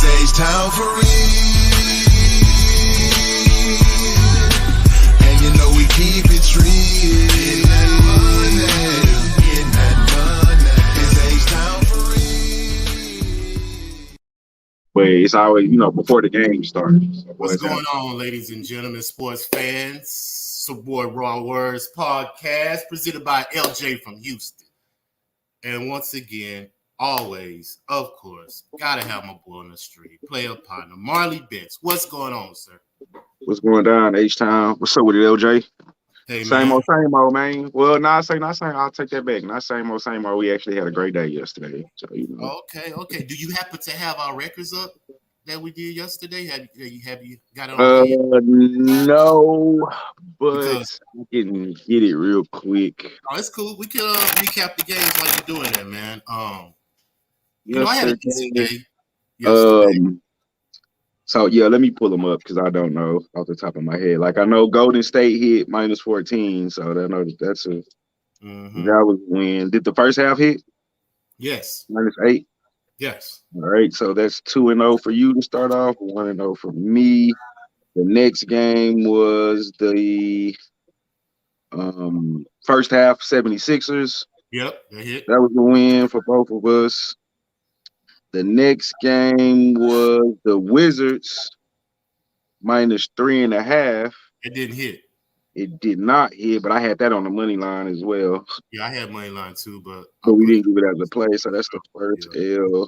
H-Town for real. And you know we keep it real. Getting that money. Getting that money. It's H-Town for real. But it's always, before the game starts. What's going on, ladies and gentlemen, sports fans? It's your boy RaWordz podcast presented by LjfromHouston. And once again, always, of course, gotta have my boy on the street, player partner, Marley Betts. What's going on, sir? What's going down, H-Town? What's up with it, LJ? Hey, same man. old, man. Well, not same. I'll take that back. Not same old. We actually had a great day yesterday. So, Okay. Do you happen to have our records up that we did yesterday? Have you got it on? No, but I can get it real quick. Oh, it's cool. We can recap the games while you're doing that, man. I had a decent day yesterday. So yeah, let me pull them up because I don't know off the top of my head. Like I know Golden State hit -14, so I know that's a that was a win. Did the first half hit? Yes. -8. Yes. All right, so that's 2-0 for you to start off, 1-0 for me. The next game was the first half 76ers. Yep, that hit. That was the win for both of us. The next game was the Wizards -3.5. It didn't hit. It did not hit, but I had that on the money line as well. Yeah, I had money line too, but we didn't give it as a play, so that's the first L.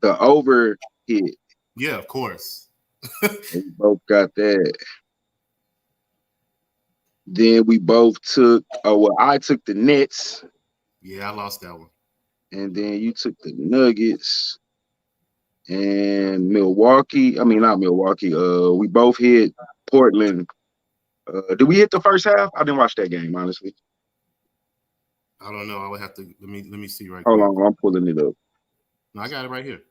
The over hit. Yeah, of course. We both got that. Then we both took. I took the Nets. Yeah, I lost that one. And then you took the Nuggets and Milwaukee. I mean, not Milwaukee. We both hit Portland. Did we hit the first half? I didn't watch that game, honestly. I don't know. I would have to let me see right Hold quick. on, I'm pulling it up. No, I got it right here.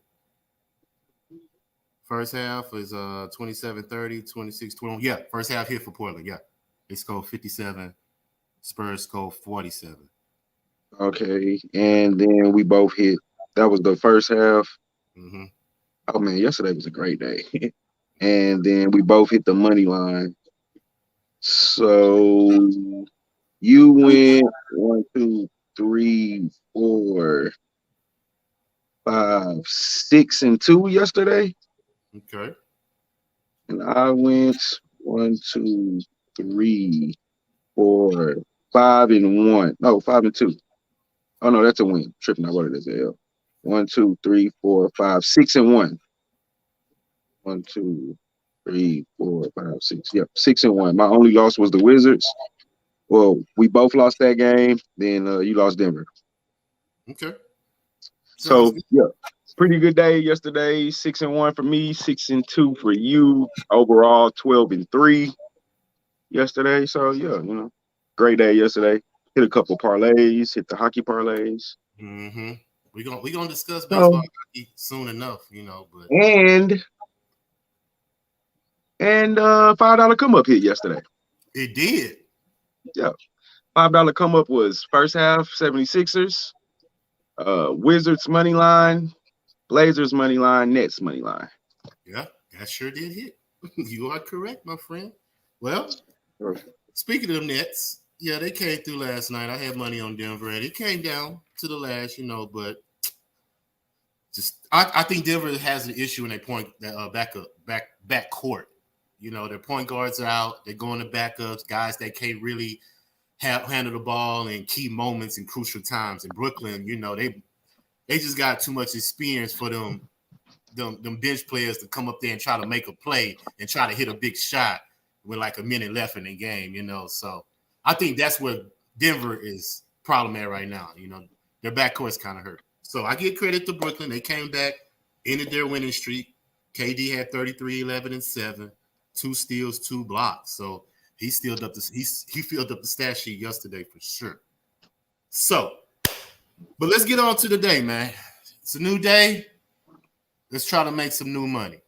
First half is 27-30, 26-21. Yeah, first half hit for Portland. Yeah. They scored 57. Spurs scored 47. Okay, and then we both hit. That was the first half. Mm-hmm. Oh man, yesterday was a great day. And then we both hit the money line. So you went 1, 2, 3, 4, 5, 6 and 2 yesterday. Okay. And I went 1, 2, 3, 4, 5 and 1. No, 5 and 2. Oh no, that's a win. Tripping, I wrote it as a L. 1, 2, 3, 4, 5, 6 and 1. 1, 2, 3, 4, 5, 6. Yep, 6 and 1. My only loss was the Wizards. Well, we both lost that game. Then you lost Denver. Okay. So yeah, pretty good day yesterday. 6 and 1 for me, 6 and 2 for you. Overall, 12 and 3 yesterday. So yeah, great day yesterday. Hit a couple parlays, hit the hockey parlays. Mm-hmm. We're gonna discuss baseball hockey soon enough, but and $5 come up hit yesterday. It did. Yeah. $5 come up was first half 76ers, Wizards money line, Blazers money line, Nets money line. Yeah, that sure did hit. You are correct, my friend. Well, speaking of the Nets, yeah, they came through last night. I had money on Denver, and it came down to the last, but I think Denver has an issue in their back court. Their point guards are out. They're going to backups, guys that can't really handle the ball in key moments and crucial times. In Brooklyn, they just got too much experience for them bench players to come up there and try to make a play and try to hit a big shot with like a minute left in the game, So I think that's where Denver is problem at right now. Their backcourt's kind of hurt. So I give credit to Brooklyn. They came back, ended their winning streak. KD had 33, 11, and 7, 2 steals, 2 blocks. So he filled up the stat sheet yesterday for sure. So, but let's get on to the day, man. It's a new day. Let's try to make some new money.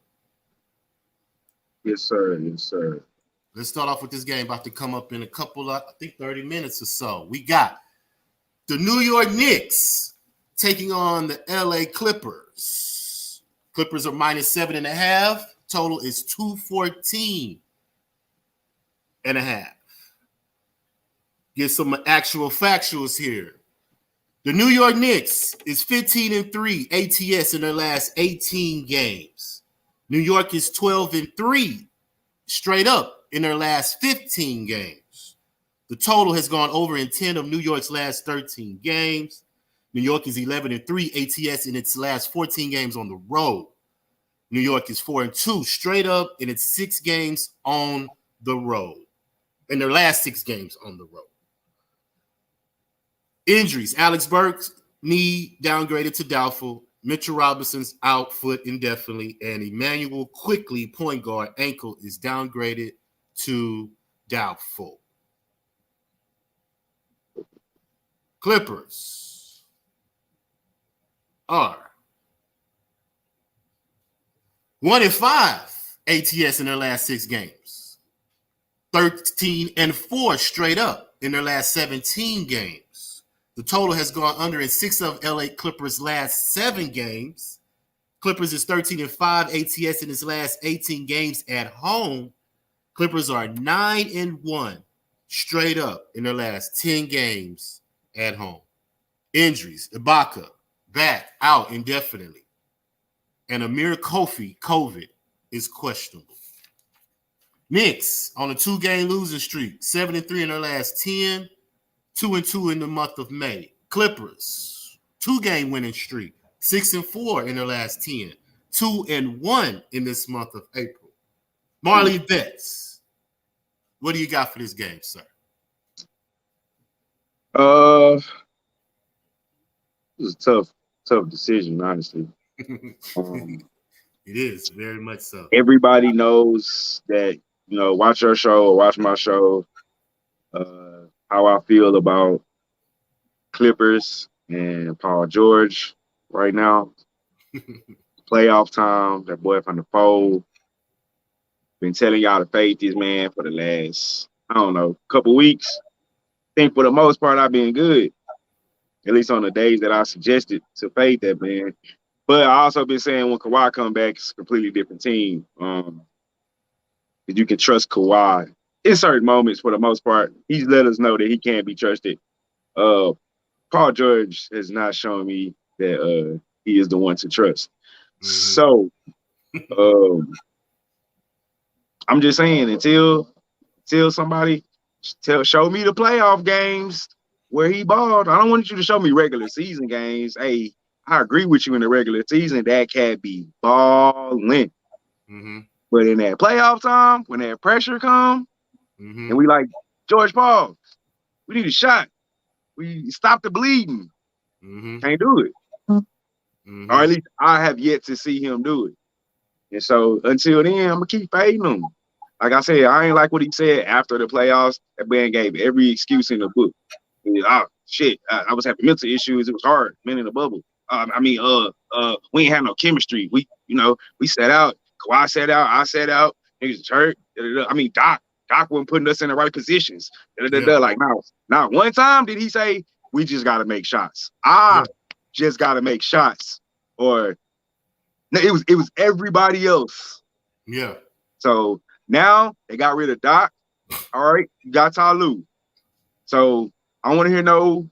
Yes, sir. Yes, sir. Let's start off with this game about to come up in a couple of, 30 minutes or so. We got the New York Knicks taking on the LA Clippers. Clippers are -7.5. Total is 214.5. Get some actual factuals here. The New York Knicks is 15-3 ATS in their last 18 games. New York is 12-3 straight up in their last 15 games. The total has gone over in 10 of New York's last 13 games. New York is 11-3 ATS in its last 14 games on the road. New York is 4-2 straight up in its 6 games on the road. In their last 6 games on the road. Injuries. Alex Burks, knee downgraded to doubtful. Mitchell Robinson's out, foot indefinitely. And Emmanuel Quickly, point guard, ankle is downgraded to doubtful. Clippers are 1-5 ATS in their last 6 games. 13-4 straight up in their last 17 games. The total has gone under in 6 of LA Clippers' last 7 games. Clippers is 13-5 ATS in its last 18 games at home. Clippers are 9-1 straight up in their last 10 games at home. Injuries. Ibaka, back, out indefinitely. And Amir Kofi, COVID, is questionable. Knicks on a 2-game losing streak, 7-3 in their last 10. 2-2 in the month of May. Clippers, 2-game winning streak, 6-4 in their last 10. 2-1 in this month of April. Marley Betts, what do you got for this game, sir? It was a tough decision, honestly. It is very much so. Everybody knows that, watch your show or watch my show. How I feel about Clippers and Paul George right now. Playoff time, that boy from the fold. Been telling y'all to fade this man for the last, couple weeks. I think for the most part, I've been good. At least on the days that I suggested to fade that man. But I also been saying when Kawhi come back, it's a completely different team. You can trust Kawhi. In certain moments, for the most part, he's let us know that he can't be trusted. Paul George has not shown me that he is the one to trust. Mm-hmm. So, I'm just saying until somebody show me the playoff games where he balled. I don't want you to show me regular season games. Hey, I agree with you in the regular season. That cat be balling. Mm-hmm. But in that playoff time, when that pressure comes, mm-hmm. and we like, George Paul, we need a shot. We stop the bleeding. Mm-hmm. Can't do it. Mm-hmm. Or at least I have yet to see him do it. And so until then, I'm going to keep fading him. Like I said, I ain't like what he said after the playoffs. That man gave every excuse in the book. I was having mental issues. It was hard, men in the bubble. We ain't have no chemistry. We set out. Kawhi set out. I set out. Niggas was hurt. Doc wasn't putting us in the right positions. Like, now, one time did he say, we just got to make shots. Just got to make shots. Or it was everybody else. Yeah. So now they got rid of Doc. All right. You got Tyloo. So I don't want to hear no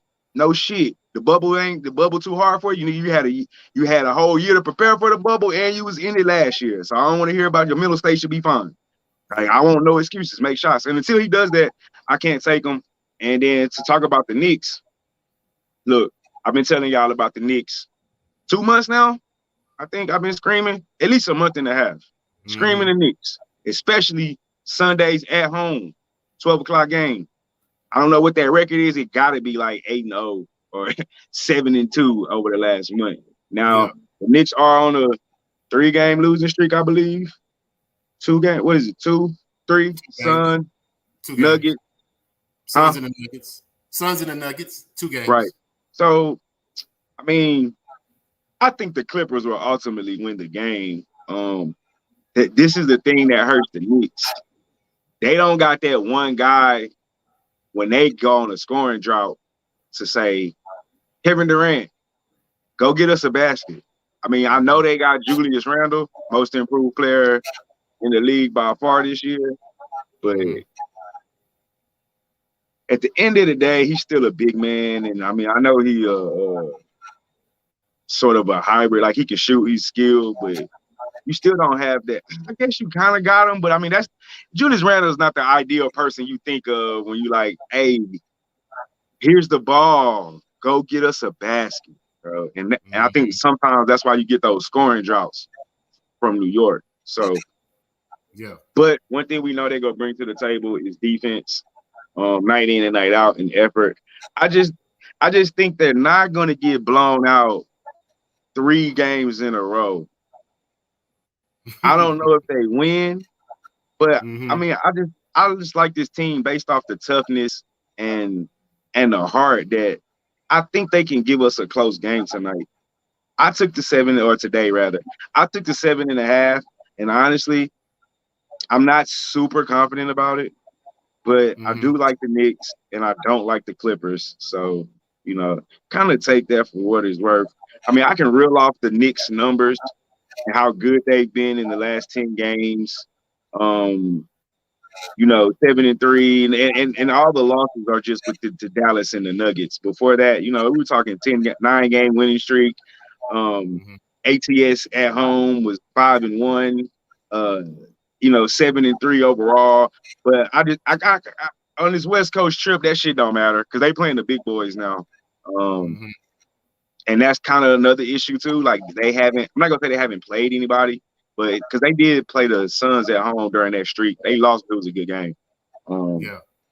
shit. The bubble too hard for you. You had a whole year to prepare for the bubble and you was in it last year. So I don't want to hear about your mental state should be fine. Like, I want no excuses, make shots. And until he does that, I can't take him. And then to talk about the Knicks, look, I've been telling y'all about the Knicks 2 months now. I think I've been screaming, at least a month and a half, screaming the Knicks, especially Sundays at home, 12 o'clock game. I don't know what that record is. It got to be like 8-0 or 7-2 over the last month. Now, the Knicks are on a 3-game losing streak, I believe. 2 games. What is it? 2, 3? Suns, Nuggets. Suns and the Nuggets. Suns and the Nuggets. 2 games. Right. So, I think the Clippers will ultimately win the game. This is the thing that hurts the Knicks. They don't got that one guy when they go on a scoring drought to say, Kevin Durant, go get us a basket. I mean, I know they got Julius Randle, most improved player in the league by far this year, but at the end of the day, he's still a big man, and I mean, I know he sort of a hybrid. Like he can shoot, he's skilled, but you still don't have that. I guess you kind of got him, but I mean, that's Julius Randle is not the ideal person you think of when you like, hey, here's the ball, go get us a basket, bro. And I think sometimes that's why you get those scoring droughts from New York. So, yeah. But one thing we know they're gonna bring to the table is defense, night in and night out, and effort. I just think they're not gonna get blown out 3 games in a row. I don't know if they win, but I mean, I just like this team based off the toughness and the heart that I think they can give us a close game tonight. I took the 7, or today rather. I took the 7.5, and honestly, I'm not super confident about it, but I do like the Knicks and I don't like the Clippers. So, you know, kind of take that for what it's worth. I mean, I can reel off the Knicks numbers and how good they've been in the last 10 games. You know, 7-3, and all the losses are just with the Dallas and the Nuggets. Before that, you know, we were talking 9-game winning streak. ATS at home was 5-1. You know, 7-3 overall. But I on this West Coast trip, that shit don't matter because they playing the big boys now. And that's kind of another issue too. Like I'm not gonna say they haven't played anybody, but because they did play the Suns at home during that streak, they lost. It was a good game.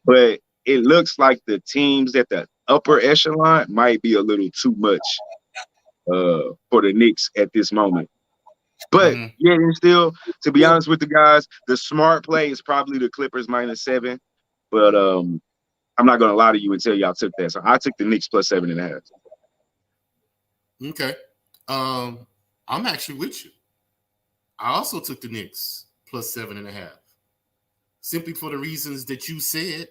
But it looks like the teams at the upper echelon might be a little too much for the Knicks at this moment. But yeah, and still, to be honest with the guys, the smart play is probably the Clippers -7. But I'm not gonna lie to you and tell you I took that. So I took the Knicks plus 7.5. Okay. I'm actually with you. I also took the Knicks plus 7.5. Simply for the reasons that you said.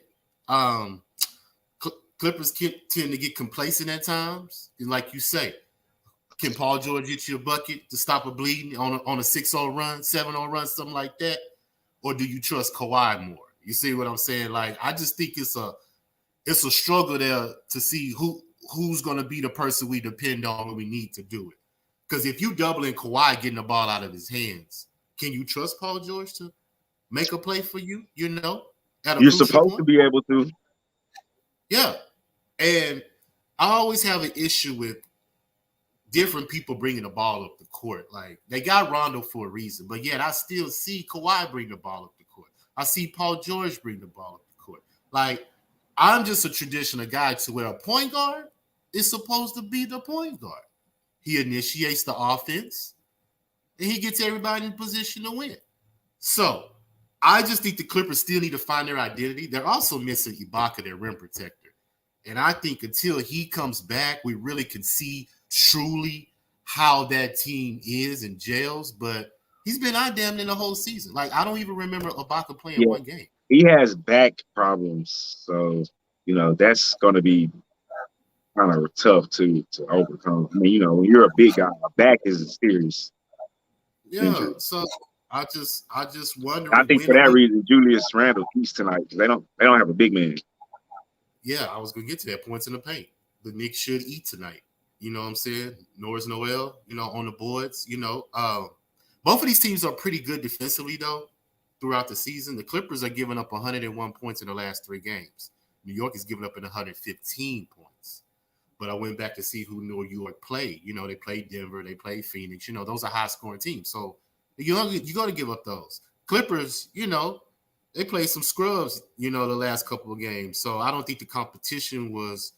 Clippers tend to get complacent at times. And like you say, can Paul George get you a bucket to stop a bleeding on a 6-0 run, 7-0 run, something like that? Or do you trust Kawhi more? You see what I'm saying? Like, I just think it's a struggle there to see who's going to be the person we depend on when we need to do it. Because if you doubling Kawhi getting the ball out of his hands, can you trust Paul George to make a play for you, you know? You're supposed to be able to. Yeah. And I always have an issue with different people bringing the ball up the court. Like, they got Rondo for a reason, but yet I still see Kawhi bring the ball up the court. I see Paul George bring the ball up the court. Like, I'm just a traditional guy to where a point guard is supposed to be the point guard. He initiates the offense, and he gets everybody in position to win. So, I just think the Clippers still need to find their identity. They're also missing Ibaka, their rim protector. And I think until he comes back, we really can see truly how that team is and gels. But he's been eye damning the whole season. Like, I don't even remember Ibaka playing one game. He has back problems. So, you know, that's going to be kind of tough to overcome. I mean, you know, when you're a big guy, a back is a serious injury. So I just wonder. I think for that reason, Julius Randle eats tonight because they don't have a big man. Yeah, I was gonna get to that. Points in the paint. The Knicks should eat tonight. You know what I'm saying? Norris Noel, you know, on the boards. You know, both of these teams are pretty good defensively though. Throughout the season, the Clippers are giving up 101 points in the last 3 games. New York is giving up 115 points. But I went back to see who New York played. You know, they played Denver, they played Phoenix. You know, those are high-scoring teams. So you're going to give up those. Clippers, you know, they played some scrubs, you know, the last couple of games. So I don't think the competition was,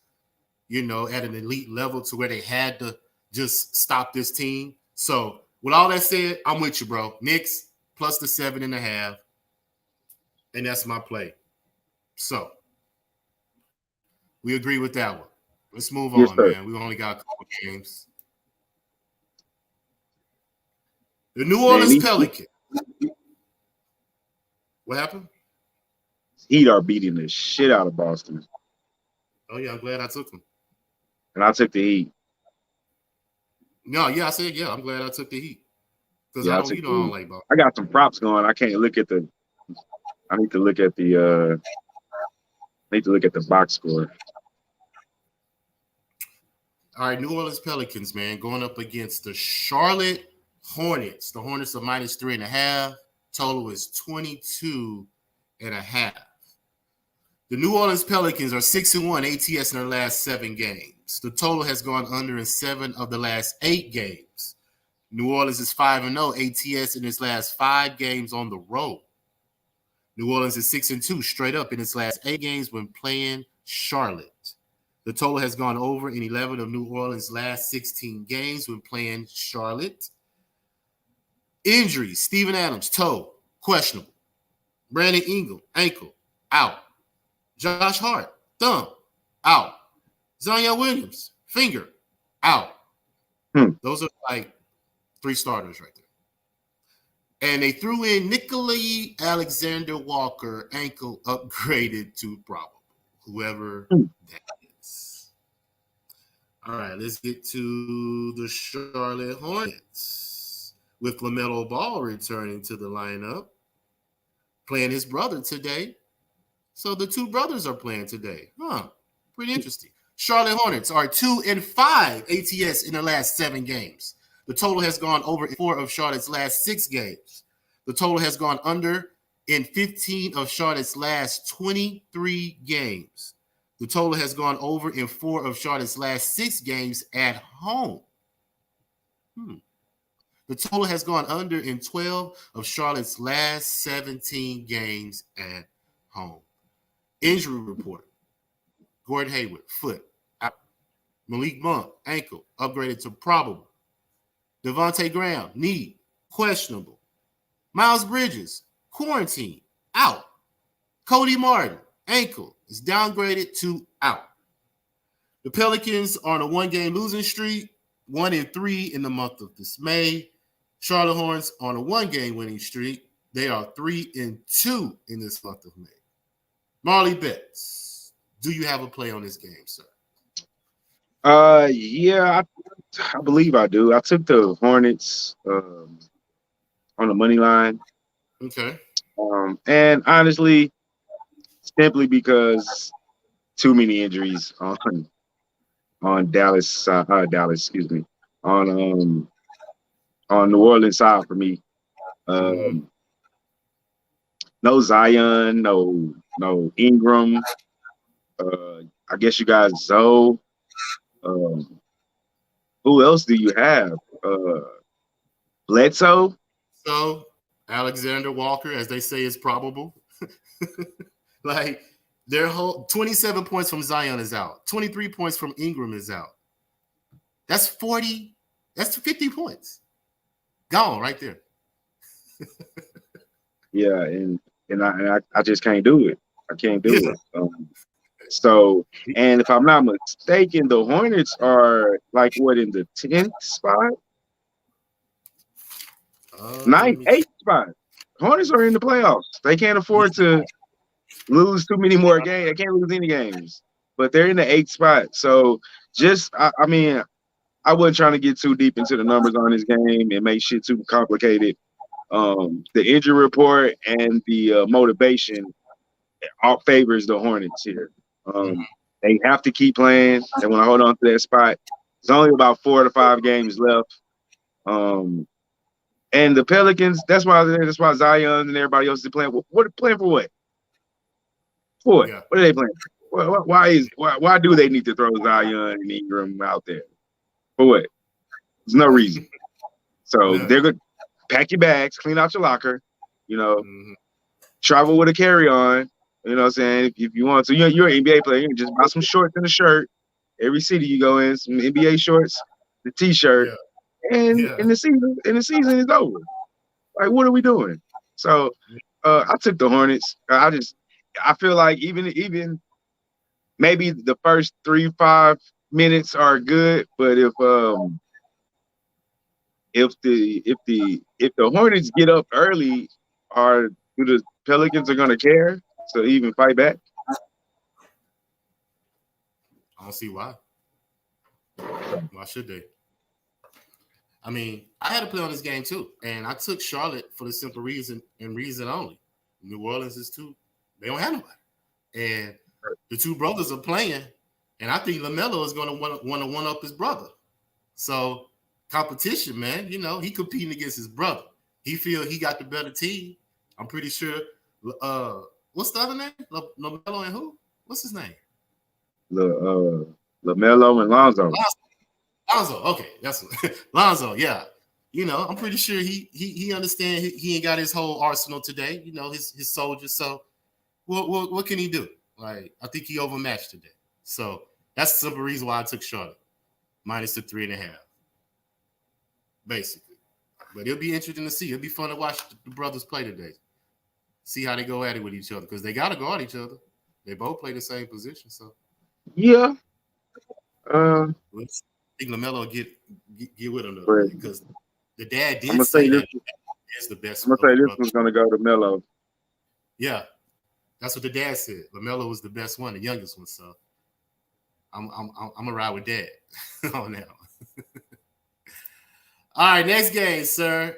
you know, at an elite level to where they had to just stop this team. So with all that said, I'm with you, bro. Knicks plus the 7.5. And that's my play. So we agree with that one. Let's move on, man. We only got a couple games. The New Orleans Pelicans. What happened? Heat are beating the shit out of Boston. Oh, yeah, I'm glad I took them. And I took the Heat. No, yeah, I said yeah. I'm glad I took the Heat because Yeah, I I don't, took you know, the I don't Heat. like ball. I got some props going. I can't look at the. I need to look at the. Need to look at the box score. All right, New Orleans Pelicans, man, going up against the Charlotte Hornets. The Hornets are -3.5. Total is 22.5. The New Orleans Pelicans are 6-1 ATS in their last 7 games. The total has gone under in 7 of the last 8 games. New Orleans is 5-0 ATS in its last 5 games on the road. New Orleans is 6-2 straight up in its last 8 games when playing Charlotte. The total has gone over in 11 of New Orleans' last 16 games when playing Charlotte. Injuries: Steven Adams, toe, questionable. Brandon Ingram, ankle, out. Josh Hart, thumb, out. Zion Williams, finger, out. Those are like 3 starters right there. And they threw in Nikolai Alexander Walker, ankle upgraded to probable, whoever that is. All right, let's get to the Charlotte Hornets with LaMelo Ball returning to the lineup, playing his brother today. So the 2 brothers are playing today. Pretty interesting. Charlotte Hornets are 2-5 ATS in the last 7 games. The total has gone over in 4 of Charlotte's last 6 games. The total has gone under in 15 of Charlotte's last 23 games. The total has gone over in 4 of Charlotte's last 6 games at home. The total has gone under in 12 of Charlotte's last 17 games at home. Injury report: Gordon Hayward, foot, out. Malik Monk, ankle, upgraded to probable. Devontae Graham, knee, questionable. Miles Bridges, quarantine, out. Cody Martin, ankle, is downgraded to out. The Pelicans are on a 1-game losing streak, 1-3 in the month of this May. Charlotte Hornets on a 1-game winning streak. They are 3-2 in this month of May. Marley Betts, do you have a play on this game, sir? Yeah, I believe I do. I took the Hornets on the money line. Okay. And honestly, simply because too many injuries on Dallas, excuse me, on New Orleans side for me. No Zion, no Ingram. I guess you guys Zoe. Who else do you have? Bledsoe. So Alexander Walker, as they say, is probable. Like their whole 27 points from Zion is out. 23 points from Ingram is out. That's 40. That's 50 points. Gone right there. Yeah, and I just can't do it. I can't do it. So, and if I'm not mistaken, the Hornets are like what, in the 10th spot? 8th spot. Hornets are in the playoffs. They can't afford to lose too many more games. They can't lose any games, but they're in the 8th spot. So just, I mean, I wasn't trying to get too deep into the numbers on this game and make shit too complicated. The injury report and the motivation all favors the Hornets here. They have to keep playing. They want to hold on to that spot. There's only about 4 to 5 games left. And the Pelicans, that's why Zion and everybody else is playing. What playing for what? For what? Yeah. What are they playing for? Why do they need to throw Zion and Ingram out there? For what? There's no reason. So they're good. Pack your bags, clean out your locker, travel with a carry-on. You know what I'm saying? If you want to, you're an NBA player, you can just buy some shorts and a shirt. Every city you go in, some NBA shorts, the t-shirt, and the season is over. Like, what are we doing? So I took the Hornets. I feel like even maybe the first 3-5 minutes are good, but if the Hornets get up early, do the Pelicans are gonna care to even fight back? I don't see why. Why should they? I mean, I had to play on this game too, and I took Charlotte for the simple reason and reason only. New Orleans is too; they don't have nobody, and the two brothers are playing, and I think LaMelo is going to want to one up his brother. So competition, man. You know, he competing against his brother. He feel he got the better team. I'm pretty sure. What's the other name? LaMelo and who? What's his name? LaMelo and Lonzo. Lonzo, okay, that's Lonzo. Yeah, you know, I'm pretty sure he understand he ain't got his whole arsenal today. You know, his soldiers. So, what can he do? Like, I think he overmatched today. So that's the simple reason why I took Charlotte minus the 3.5, basically. But it'll be interesting to see. It'll be fun to watch the brothers play today. See how they go at it with each other because they got to guard each other. They both play the same position. So, yeah. I think LaMelo get with him because the dad did say that is the best. I'm gonna say this one's gonna go to Melo. Yeah, that's what the dad said. LaMelo was the best one, the youngest one. So I'm gonna ride with Dad on that one. All right, next game, sir.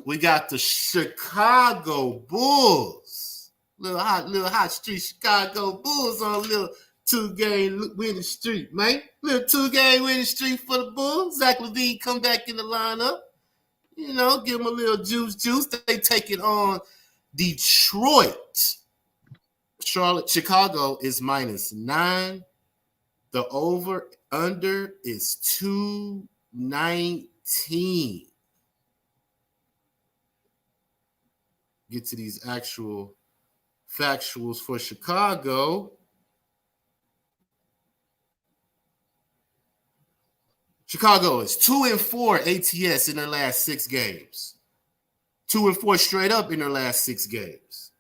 We got the Chicago Bulls. Little hot streak Chicago Bulls on a little 2-game winning streak, man. Little 2-game winning streak for the Bulls. Zach LaVine come back in the lineup. You know, give them a little juice. They take it on Detroit. Chicago is -9. The over-under is 219. Get to these actual factuals for Chicago. Chicago is 2-4 ATS in their last 6 games. 2-4 straight up in their last 6 games.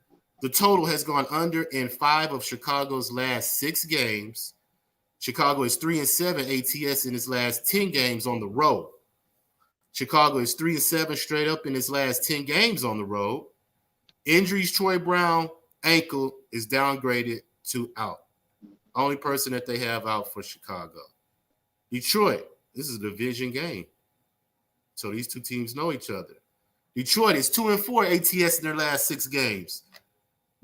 The total has gone under in 5 of Chicago's last 6 games. Chicago is 3-7 ATS in its last 10 games on the road. Chicago is 3-7 straight up in its last 10 games on the road. Injuries, Troy Brown, ankle is downgraded to out. Only person that they have out for Chicago. Detroit, this is a division game. So these two teams know each other. Detroit is 2-4 ATS in their last 6 games.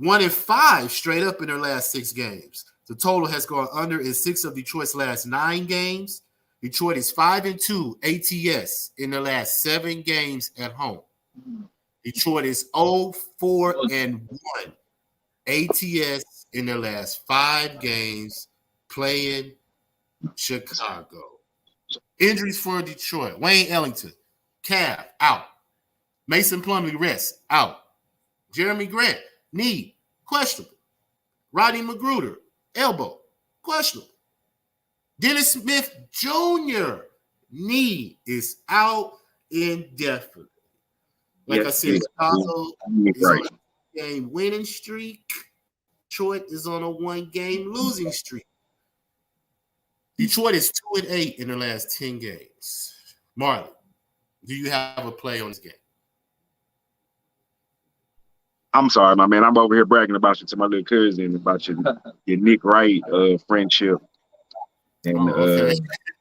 1-5 straight up in their last 6 games. The total has gone under in 6 of Detroit's last 9 games. Detroit is 5-2 ATS in their last 7 games at home. Detroit is 0-4-1 ATS in their last 5 games playing Chicago. Injuries for Detroit. Wayne Ellington, calf, out. Mason Plumlee, wrist, out. Jeremy Grant, knee, questionable. Rodney Magruder, elbow, questionable. Dennis Smith Jr., knee is out indefinitely. Like I said, Chicago is on a game winning streak. Detroit is on a 1-game losing streak. Detroit is 2-8 in their last 10 games. Marley, do you have a play on this game? I'm sorry, my man. I'm over here bragging about you to my little cousin about your Nick Wright friendship and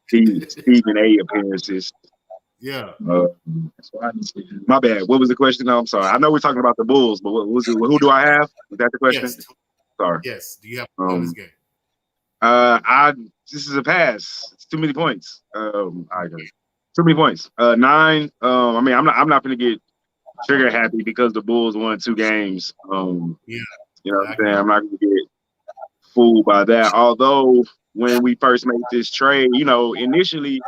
Stephen A appearances. Yeah. My bad. What was the question? No, I'm sorry. I know we're talking about the Bulls, but what was it? Who do I have? Is that the question? Yes. Sorry. Yes. Do you have a play on this game? This is a pass. It's too many points. Too many points. 9. I mean, I'm not gonna get trigger happy because the Bulls won 2 games. You know what I'm saying? I'm not gonna get fooled by that. Although when we first made this trade, you know, initially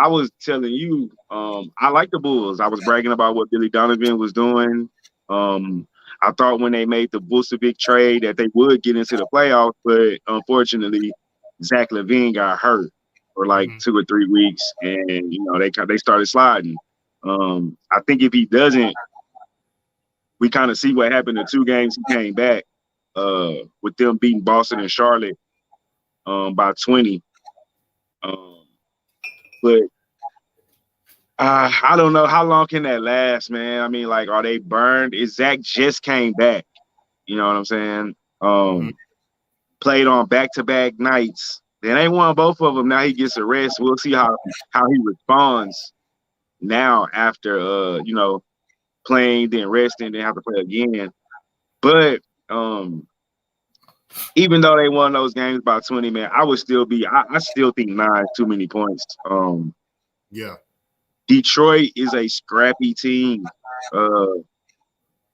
I was telling you, I like the Bulls. I was bragging about what Billy Donovan was doing. I thought when they made the Vucevic trade that they would get into the playoffs, but unfortunately, Zach LaVine got hurt for like 2 or 3 weeks, and you know they started sliding. I think if he doesn't, we kind of see what happened in 2 games. He came back with them beating Boston and Charlotte by 20. But I don't know how long can that last, man. I mean, like, are they burned? Is Zach just came back? You know what I'm saying? Played on back-to-back nights. Then they won both of them. Now he gets a rest. We'll see how he responds now after playing, then resting, then have to play again. But even though they won those games by 20, man, I would still be. I still think 9 is too many points. Yeah. Detroit is a scrappy team.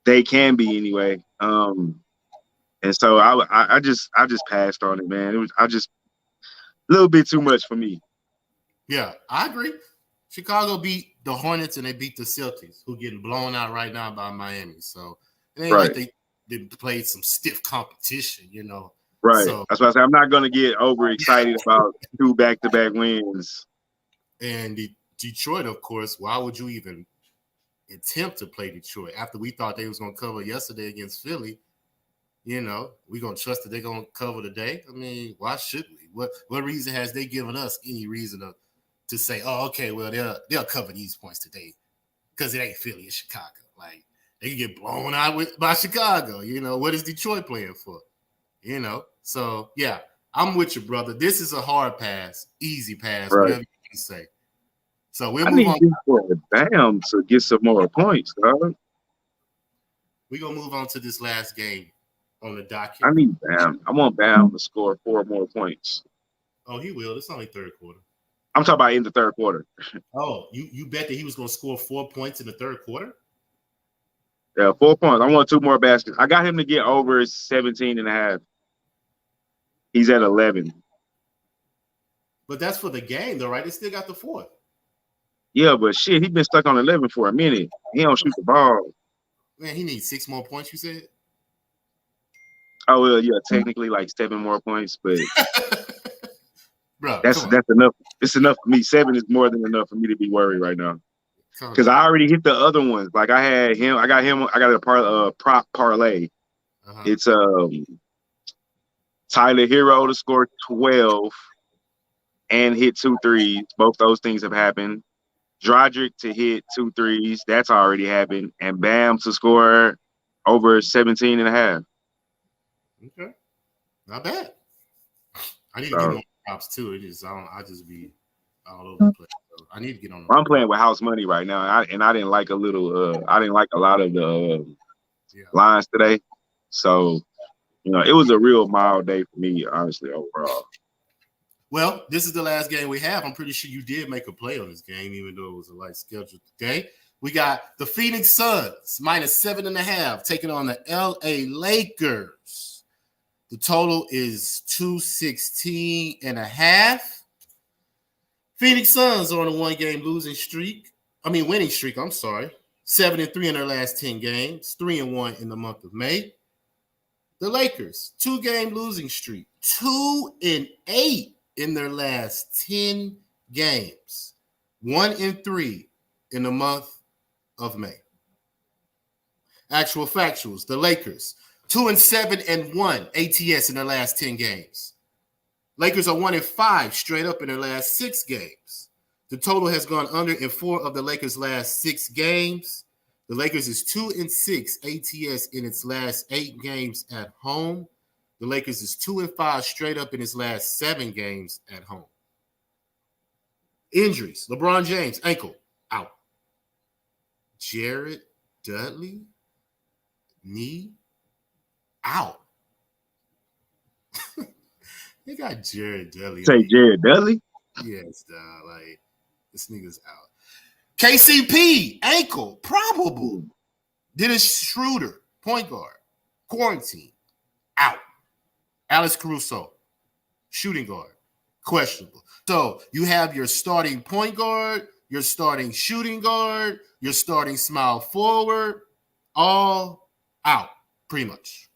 They can be anyway. And so I just passed on it, man. It was a little bit too much for me. Yeah, I agree. Chicago beat the Hornets and they beat the Celtics, who getting blown out right now by Miami. So it ain't like they played some stiff competition, you know. Right. So, that's why I say I'm not gonna get overexcited about 2 back-to-back wins. And Detroit, of course, why would you even attempt to play Detroit after we thought they was gonna cover yesterday against Philly? You know, we gonna trust that they're gonna cover today. I mean, why should we? What reason has they given us any reason to say, oh, okay, well, they'll cover these points today because it ain't Philly, it's Chicago. Like, they can get blown out by Chicago. You know, what is Detroit playing for? You know, so yeah, I'm with you, brother. This is a hard pass, easy pass, whatever you can say. So we'll move on. For Bam to get some more points, dog. We're gonna move on to this last game on the docket. I need Bam. I want Bam to score 4 more points. Oh, he will. It's only third quarter. I'm talking about in the third quarter. Oh, you bet that he was going to score 4 points in the third quarter? Yeah, 4 points. I want 2 more baskets. I got him to get over 17 and a half. He's at 11. But that's for the game, though, right? They still got the 4th. Yeah, but shit, he's been stuck on 11 for a minute. He don't shoot the ball. Man, he needs 6 more points, you said? Oh, well, yeah, technically like 7 more points, but bro, that's enough. It's enough for me. 7 is more than enough for me to be worried right now. Because I already hit the other ones. Like I got a prop parlay. It's Tyler Hero to score 12 and hit 2 threes. Both those things have happened. Drodrick to hit 2 threes. That's already happened. And Bam to score over 17 and a half. Okay. Not bad. I need to get more props too. I just be all over the place. So I need to get on. I'm playing with house money right now, and I didn't like a lot of the lines today. So, it was a real mild day for me, honestly, overall. Well, this is the last game we have. I'm pretty sure you did make a play on this game, even though it was a light schedule today. We got the Phoenix Suns minus 7.5 taking on the LA Lakers. The total is 216.5. Phoenix Suns are on a 1-game winning streak. I'm sorry. 7-3 in their last 10 games, 3-1 in the month of May. The Lakers, 2-game losing streak, 2-8 in their last 10 games, 1-3 in the month of May. Actual factuals, the Lakers, 2-7-1 ATS in their last 10 games. Lakers are 1-5 straight up in their last 6 games. The total has gone under in 4 of the Lakers' last 6 games. The Lakers is 2-6 ATS in its last 8 games at home. The Lakers is 2-5 straight up in its last 7 games at home. Injuries: LeBron James, ankle, out. Jared Dudley, knee, out. They got Jared Dudley. Say Jared Dudley? Yes, like this nigga's out. KCP, ankle, probable. Dennis Schroeder, point guard, quarantine, out. Alex Caruso, shooting guard, questionable. So you have your starting point guard, your starting shooting guard, your starting small forward, all out, pretty much.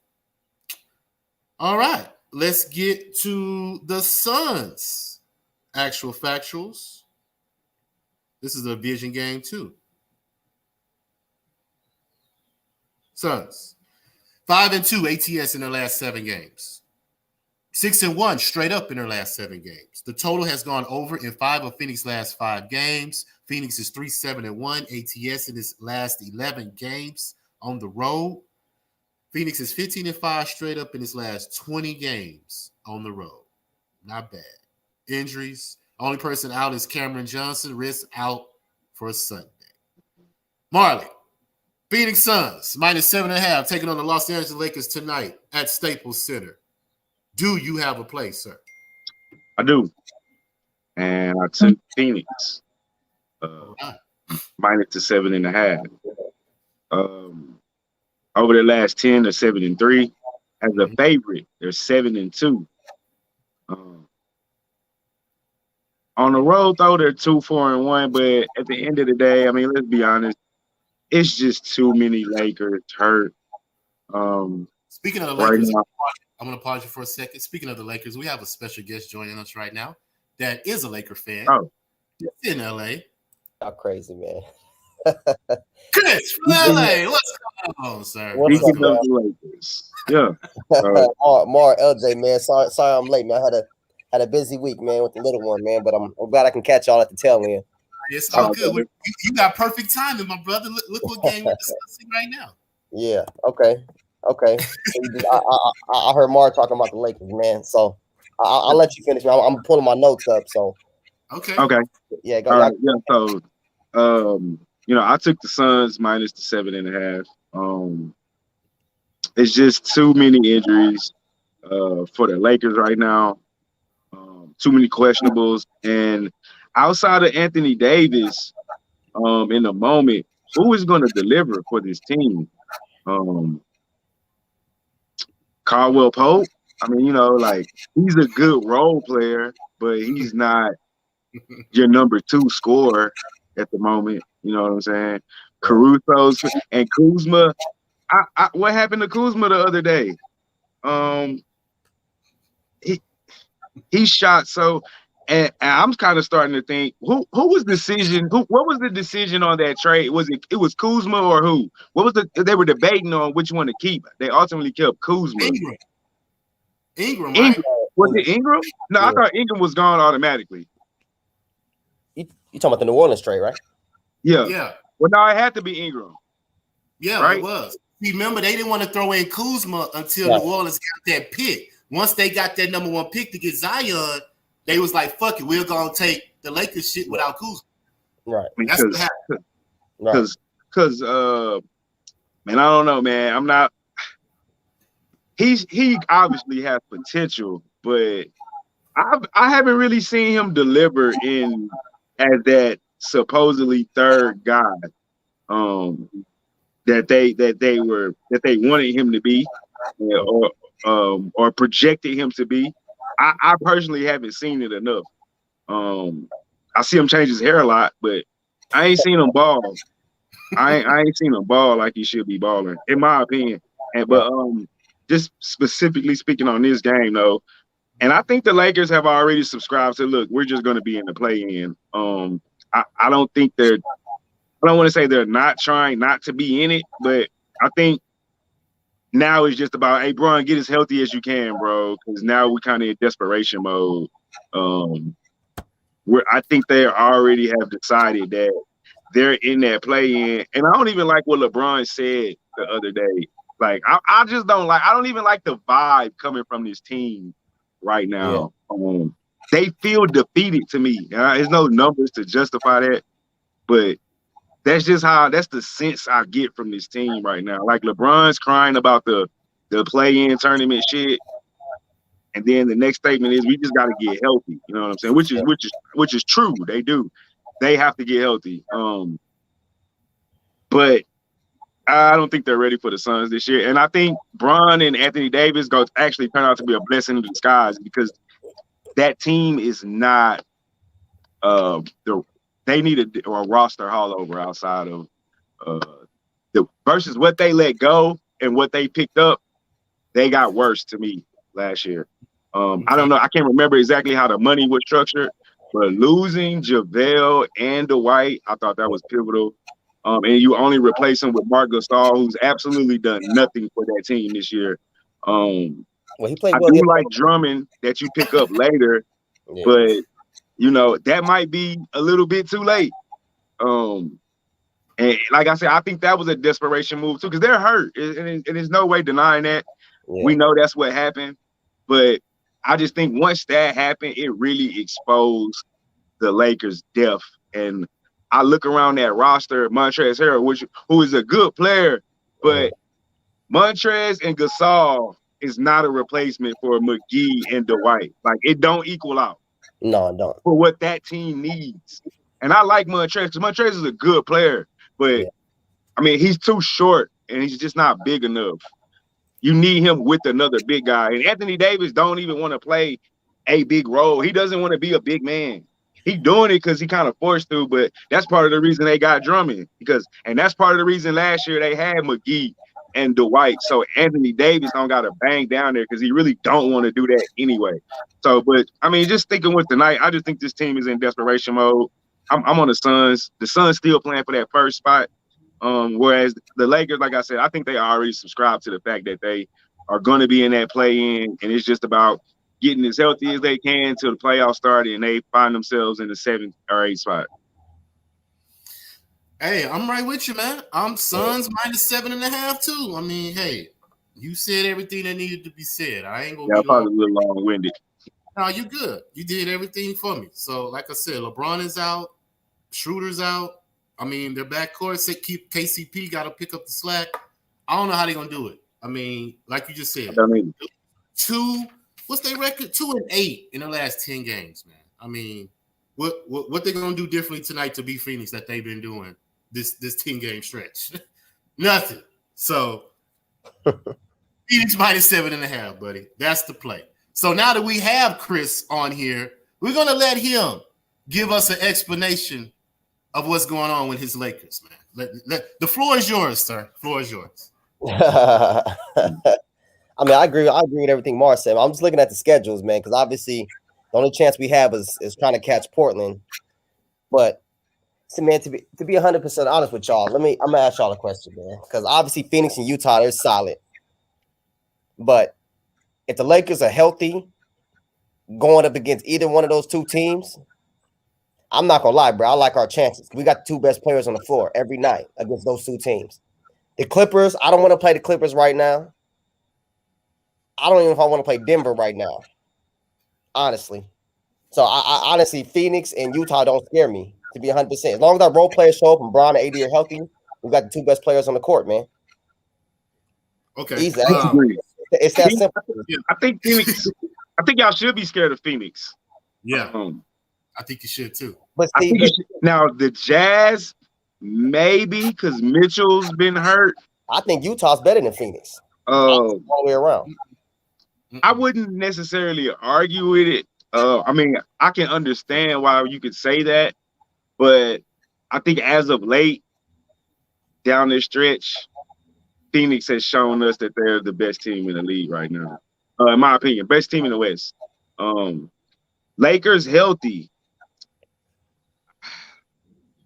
All right, let's get to the Suns. Actual factuals. This is a division game too. Suns, 5-2 ATS in their last 7 games. 6-1 straight up in their last 7 games. The total has gone over in 5 of Phoenix's last 5 games. Phoenix is 3-7-1 ATS in its last 11 games on the road. Phoenix is 15-5 straight up in its last 20 games on the road. Not bad. Injuries: only person out is Cameron Johnson, wrist out for Sunday. Marley, Phoenix Suns -7.5 taking on the Los Angeles Lakers tonight at Staples Center. Do you have a play, sir? I do. And I took Phoenix -7.5. Over the last 10, they're 7-3. As a favorite, they're 7-2. On the road, though, they're 2-4-1. But at the end of the day, I mean, let's be honest, it's just too many Lakers hurt. Speaking of the right Lakers, now. I'm going to pause you for a second. Speaking of the Lakers, we have a special guest joining us right now that is a Laker fan. Oh. It's in L.A. Y'all crazy, man. Chris from L.A. What's going on, sir? What's Speaking up, of the Lakers. Yeah. Mar LJ, man. Sorry I'm late, man. I had a busy week, man, with the little one, man. But I'm glad I can catch y'all at the tail end. It's all good. You got perfect timing, my brother. Look what game we're discussing right now. Yeah. Okay. I heard Mar talking about the Lakers, man. So I'll let you finish. I'm pulling my notes up. So okay. Yeah. Go. All right. Yeah. So, I took the Suns -7.5. It's just too many injuries for the Lakers right now. Too many questionables, and outside of Anthony Davis, in the moment, who is going to deliver for this team? Caldwell Pope. I mean, he's a good role player, but he's not your number 2 scorer at the moment. You know what I'm saying? Caruso's and Kuzma. What happened to Kuzma the other day? He shot so, and I'm kind of starting to think who was decision? What was the decision on that trade? Was it was Kuzma or who? What was they were debating on which one to keep? They ultimately kept Kuzma. Ingram, right? Was it Ingram? No, I thought Ingram was gone automatically. You talking about the New Orleans trade, right? Yeah. Well, no, it had to be Ingram. Yeah, right? It was. Remember, they didn't want to throw in Kuzma until New Orleans got that pick. Once they got that number 1 pick to get Zion, they was like, "Fuck it, we're gonna take the Lakers shit without Kuzma." Right. That's what happened. Because man, I don't know, man. I'm not. He obviously has potential, but I haven't really seen him deliver as that supposedly third guy that they wanted him to be, or projected him to be. I personally haven't seen it enough. I see him change his hair a lot, but I ain't seen him ball. I ain't seen him ball like he should be balling, in my opinion. But just specifically speaking on this game, though, and I think the Lakers have already subscribed to, look, we're just going to be in the play-in. I don't think I don't want to say they're not trying not to be in it, but I think now it's just about, hey, Bron, get as healthy as you can, bro, because now we're kind of in desperation mode. I think they already have decided that they're in that play-in, and I don't even like what LeBron said the other day. Like, I just don't like. I don't even like the vibe coming from this team right now. Yeah. They feel defeated to me. There's no numbers to justify that, but that's just that's the sense I get from this team right now. Like, LeBron's crying about the play-in tournament shit, and then the next statement is, we just got to get healthy. You know what I'm saying? Which is true. They do. They have to get healthy. But I don't think they're ready for the Suns this year. And I think Bron and Anthony Davis go actually turn out to be a blessing in disguise, because that team is not they need a roster haul over outside of versus what they let go and what they picked up. They got worse to me last year. I don't know. I can't remember exactly how the money was structured, but losing JaVale and Dwight, I thought that was pivotal. And you only replace him with Marc Gasol, who's absolutely done nothing for that team this year. Well, he played I well. do like Drummond that you pick up later, but that might be a little bit too late. And like I said, I think that was a desperation move too, because they're hurt, and there's no way denying that. Yeah. We know that's what happened, but I just think once that happened, it really exposed the Lakers' depth. And I look around that roster, Montrezl Harrell, who is a good player, but Montrezl and Gasol is not a replacement for McGee and Dwight. Like, it don't equal out. No, don't. For what that team needs. And I like Montrezl, because Montrezl is a good player, but I mean, he's too short and he's just not big enough. You need him with another big guy. And Anthony Davis don't even want to play a big role. He doesn't want to be a big man. He's doing it because he kind of forced to, but that's part of the reason they got Drummond. And that's part of the reason last year they had McGee and Dwight. So Anthony Davis don't got to bang down there because he really don't want to do that anyway. So, but I mean, just thinking with tonight, I just think this team is in desperation mode. I'm on the Suns. The Suns still playing for that first spot. Whereas the Lakers, like I said, I think they already subscribed to the fact that they are going to be in that play-in, and it's just about getting as healthy as they can till the playoffs start, and they find themselves in the 7th or 8th spot. Hey, I'm right with you, man. I'm Suns -7.5 too. I mean, hey, you said everything that needed to be said. I ain't gonna be probably a little long-winded. No, you good. You did everything for me. So, like I said, LeBron is out, Schroeder's out. I mean, their backcourt said keep KCP got to pick up the slack. I don't know how they're gonna do it. I mean, like you just said, what's their record? 2-8 in the last 10 games, man. I mean, what they're gonna do differently tonight to beat Phoenix that they've been doing this 10-game stretch? Nothing. So Phoenix -7.5, buddy. That's the play. So now that we have Chris on here, we're gonna let him give us an explanation of what's going on with his Lakers, man. The floor is yours, sir. The floor is yours. I mean, I agree with everything Mar said. I'm just looking at the schedules, man, because obviously the only chance we have is trying to catch Portland. But so, man, to be 100% honest with y'all, I'm gonna ask y'all a question, man, because obviously Phoenix and Utah, they're solid. But if the Lakers are healthy, going up against either one of those two teams, I'm not gonna lie, bro. I like our chances. We got the two best players on the floor every night against those two teams. The Clippers, I don't want to play the Clippers right now. I don't even know if I want to play Denver right now, honestly. So I honestly, Phoenix and Utah don't scare me, to be 100%. As long as our role players show up and Bron and AD are healthy, we got the two best players on the court, man. Okay. Easy. It's that simple. I think Phoenix. I think y'all should be scared of Phoenix. Yeah. I think you should too. But Steve, now the Jazz, maybe because Mitchell's been hurt. I think Utah's better than Phoenix. All the way around. I wouldn't necessarily argue with it. I mean, I can understand why you could say that, but I think as of late, down this stretch, Phoenix has shown us that they're the best team in the league right now. In my opinion, best team in the West. Lakers healthy.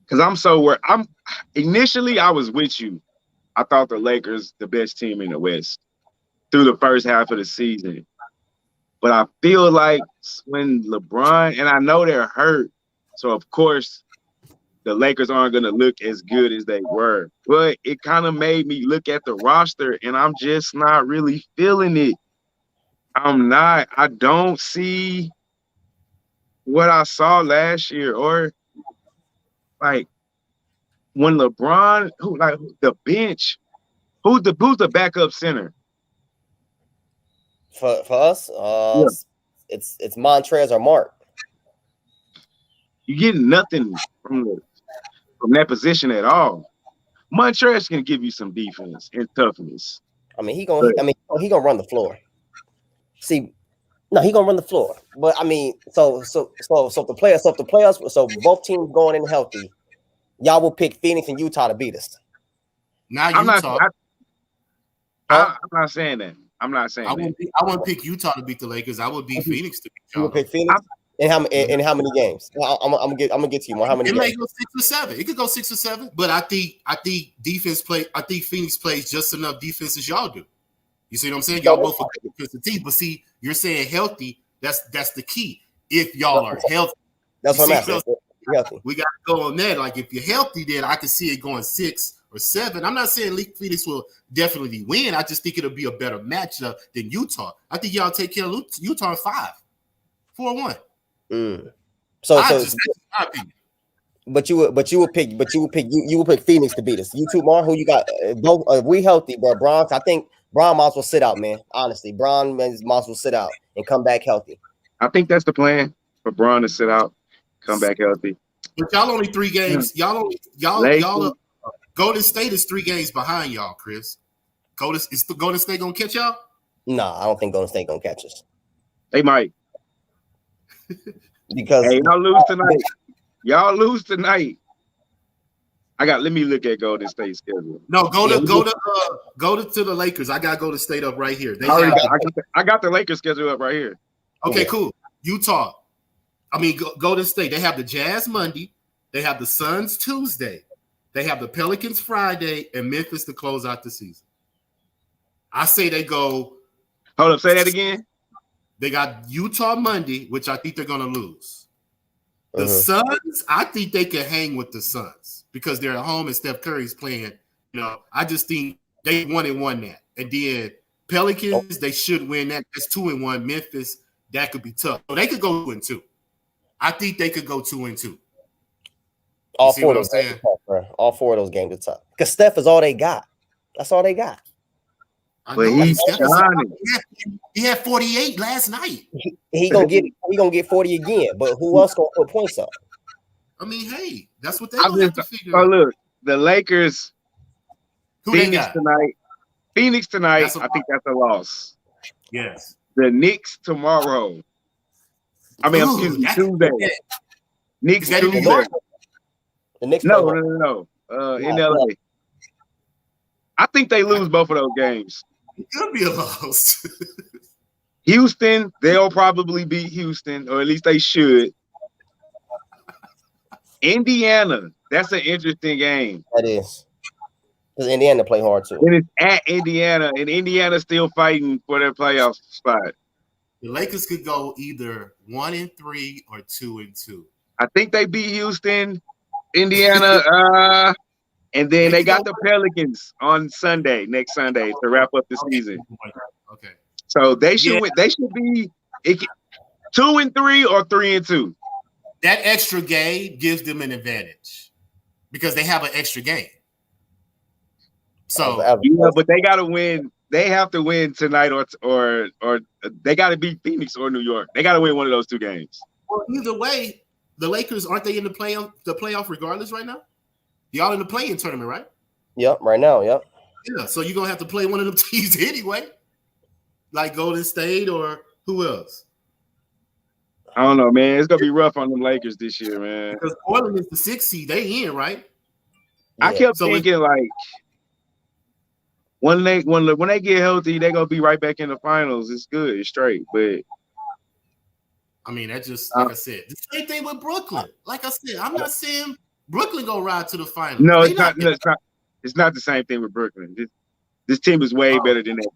Because initially I was with you. I thought the Lakers the best team in the West through the first half of the season. But I feel like when LeBron, and I know they're hurt, so of course the Lakers aren't going to look as good as they were. But it kind of made me look at the roster, and I'm just not really feeling it. I don't see what I saw last year, or like when LeBron, the bench, who's the backup center? For us, it's Montrezl or Mark. You get nothing from that position at all. Montrezl can give you some defense and toughness. I mean, he gonna run the floor. See, no, he gonna run the floor. But I mean, so if the playoffs, so both teams going in healthy, y'all will pick Phoenix and Utah to beat us. Now I'm Utah. I'm not saying that. I'm not saying I wouldn't pick Utah to beat the Lakers. I would beat Phoenix to beat y'all. You would pick Phoenix? In how many games? I'm gonna get to you more. How many? It games? may go 6 or 7. It could go 6 or 7. But I think defense play. I think Phoenix plays just enough defense as y'all do. You see what I'm saying? Y'all both are defensive teams. But see, you're saying healthy. That's the key. If y'all are healthy, that's what I'm asking. We got to go on that. Like if you're healthy, then I can see it going 6 or 7. I'm not saying Phoenix will definitely win. I just think it'll be a better matchup than Utah. I think y'all take care of Utah in 5, 4-1. So that's my opinion. But you would pick Phoenix to beat us. You too, Mar. Who you got? Both we healthy, bro. Bron, I think Bron might as well sit out, man. Honestly, Bron might as well sit out and come back healthy. I think that's the plan for Braun to sit out, come back healthy. But y'all only 3 games. Y'all Golden State is 3 games behind y'all, Chris. Is the Golden State gonna catch y'all? Nah, I don't think Golden State gonna catch us. They might. Because hey, y'all lose tonight. Y'all lose tonight. Let me look at Golden State schedule. No, go to the Lakers. I got Golden State up right here. I got the Lakers schedule up right here. Okay, cool. Utah. Golden State. They have the Jazz Monday. They have the Suns Tuesday. They have the Pelicans Friday and Memphis to close out the season. I say they go. Hold up, say that again. They got Utah Monday, which I think they're going to lose. The Suns, I think they can hang with the Suns because they're at home and Steph Curry's playing. I just think they 1-1 that. And then Pelicans, they should win that. That's 2-1. Memphis, that could be tough. So they could go 2-2. I think they could go 2-2. All 4 of those games are tough, bro. All 4 of those games are tough. Because Steph is all they got. That's all they got. But he's shining. He had 48 last night. He gonna get 40 again. But who else gonna put points up? Hey, that's what they have to figure out. Oh, look, the Lakers. Who Phoenix tonight. I think that's a loss. Yes. The Knicks tomorrow. Tuesday. Knicks Tuesday. The Knicks. No. In LA. I think they lose both of those games. It could be a loss. Houston, they'll probably beat Houston, or at least they should. Indiana, that's an interesting game. That is. Because Indiana play hard too. And it's at Indiana, and Indiana's still fighting for their playoff spot. The Lakers could go either 1-3 or 2-2. I think they beat Houston, Indiana, and then they got the Pelicans on next Sunday to wrap up the season. Okay. So they should win. They should be 2-3 or 3-2. That extra game gives them an advantage because they have an extra game. So but they got to win. They have to win tonight, or they got to beat Phoenix or New York. They got to win one of those 2 games. Well, either way, the Lakers aren't they in the playoff regardless right now? Y'all in the play-in tournament, right? Yep, right now, yep. Yeah, so you're going to have to play one of them teams anyway, like Golden State or who else? I don't know, man. It's going to be rough on the Lakers this year, man. Because Portland is the 6th seed. They in, right? Yeah. I kept thinking, when they get healthy, they're going to be right back in the finals. It's good. It's straight. But that just, like I said, the same thing with Brooklyn. Like I said, I'm not saying – Brooklyn gonna ride to the finals. No, it's not. It's not the same thing with Brooklyn. This team is way better than that.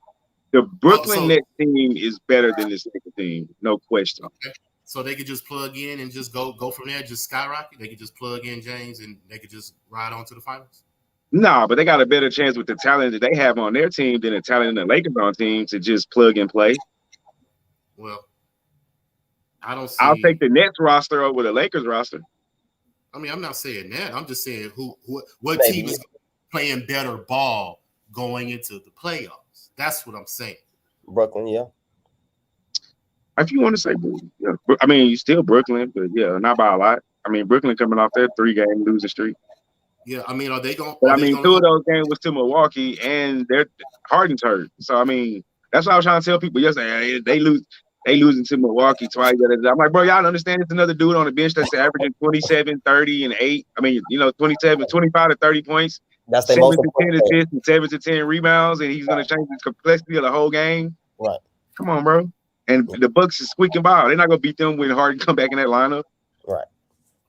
The Brooklyn Nets team is better than this team, no question. Okay. So they could just plug in and just go from there, just skyrocket. They could just plug in James and they could just ride on to the finals. No, but they got a better chance with the talent that they have on their team than the talent in the Lakers on team to just plug and play. Well, I'll take the Nets roster over the Lakers roster. I'm not saying that. I'm just saying what team is playing better ball going into the playoffs. That's what I'm saying. Brooklyn, yeah. If you want to say, yeah. Still Brooklyn, but yeah, not by a lot. Brooklyn coming off their 3-game losing streak. Yeah, are they going? 2 of those games was to Milwaukee, and their Harden's hurt. So that's what I was trying to tell people yesterday. They losing to Milwaukee twice. I'm like, bro, y'all don't understand it's another dude on the bench that's averaging 27, 30, and 8. 25 to 30 points. That's the most 7 to 10 assists and 7 to 10 rebounds, and he's going to change the complexity of the whole game. Right. Come on, bro. And the Bucks is squeaking by. They're not going to beat them when Harden come back in that lineup. Right.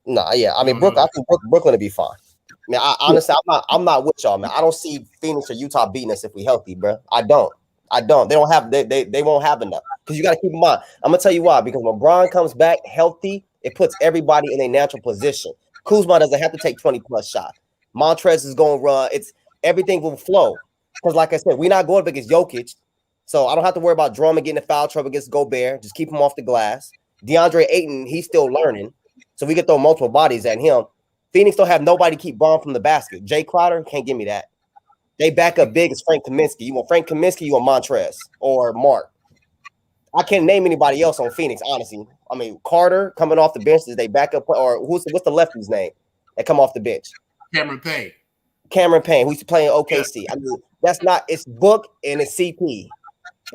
No, yeah. I think Brooklyn will be fine. Honestly, I'm not with y'all, man. I don't see Phoenix or Utah beating us if we healthy, bro. I don't. They don't have. They won't have enough. Because you got to keep in mind. I'm gonna tell you why. Because when Bron comes back healthy, it puts everybody in a natural position. Kuzma doesn't have to take 20+ shots. Montrez is gonna run. Everything will flow. Because like I said, we're not going up against Jokic, so I don't have to worry about Drummond getting in foul trouble against Gobert. Just keep him off the glass. DeAndre Ayton, he's still learning, so we can throw multiple bodies at him. Phoenix don't have nobody to keep Braun from the basket. Jay Crowder can't give me that. They back up big as Frank Kaminsky. You want Frank Kaminsky, you want Montrez or Mark. I can't name anybody else on Phoenix, honestly. I mean, Carter coming off the bench is they back up, or what's the lefty's name that come off the bench? Cameron Payne. Cameron Payne, who's playing OKC. I mean, that's not, it's Book and it's CP.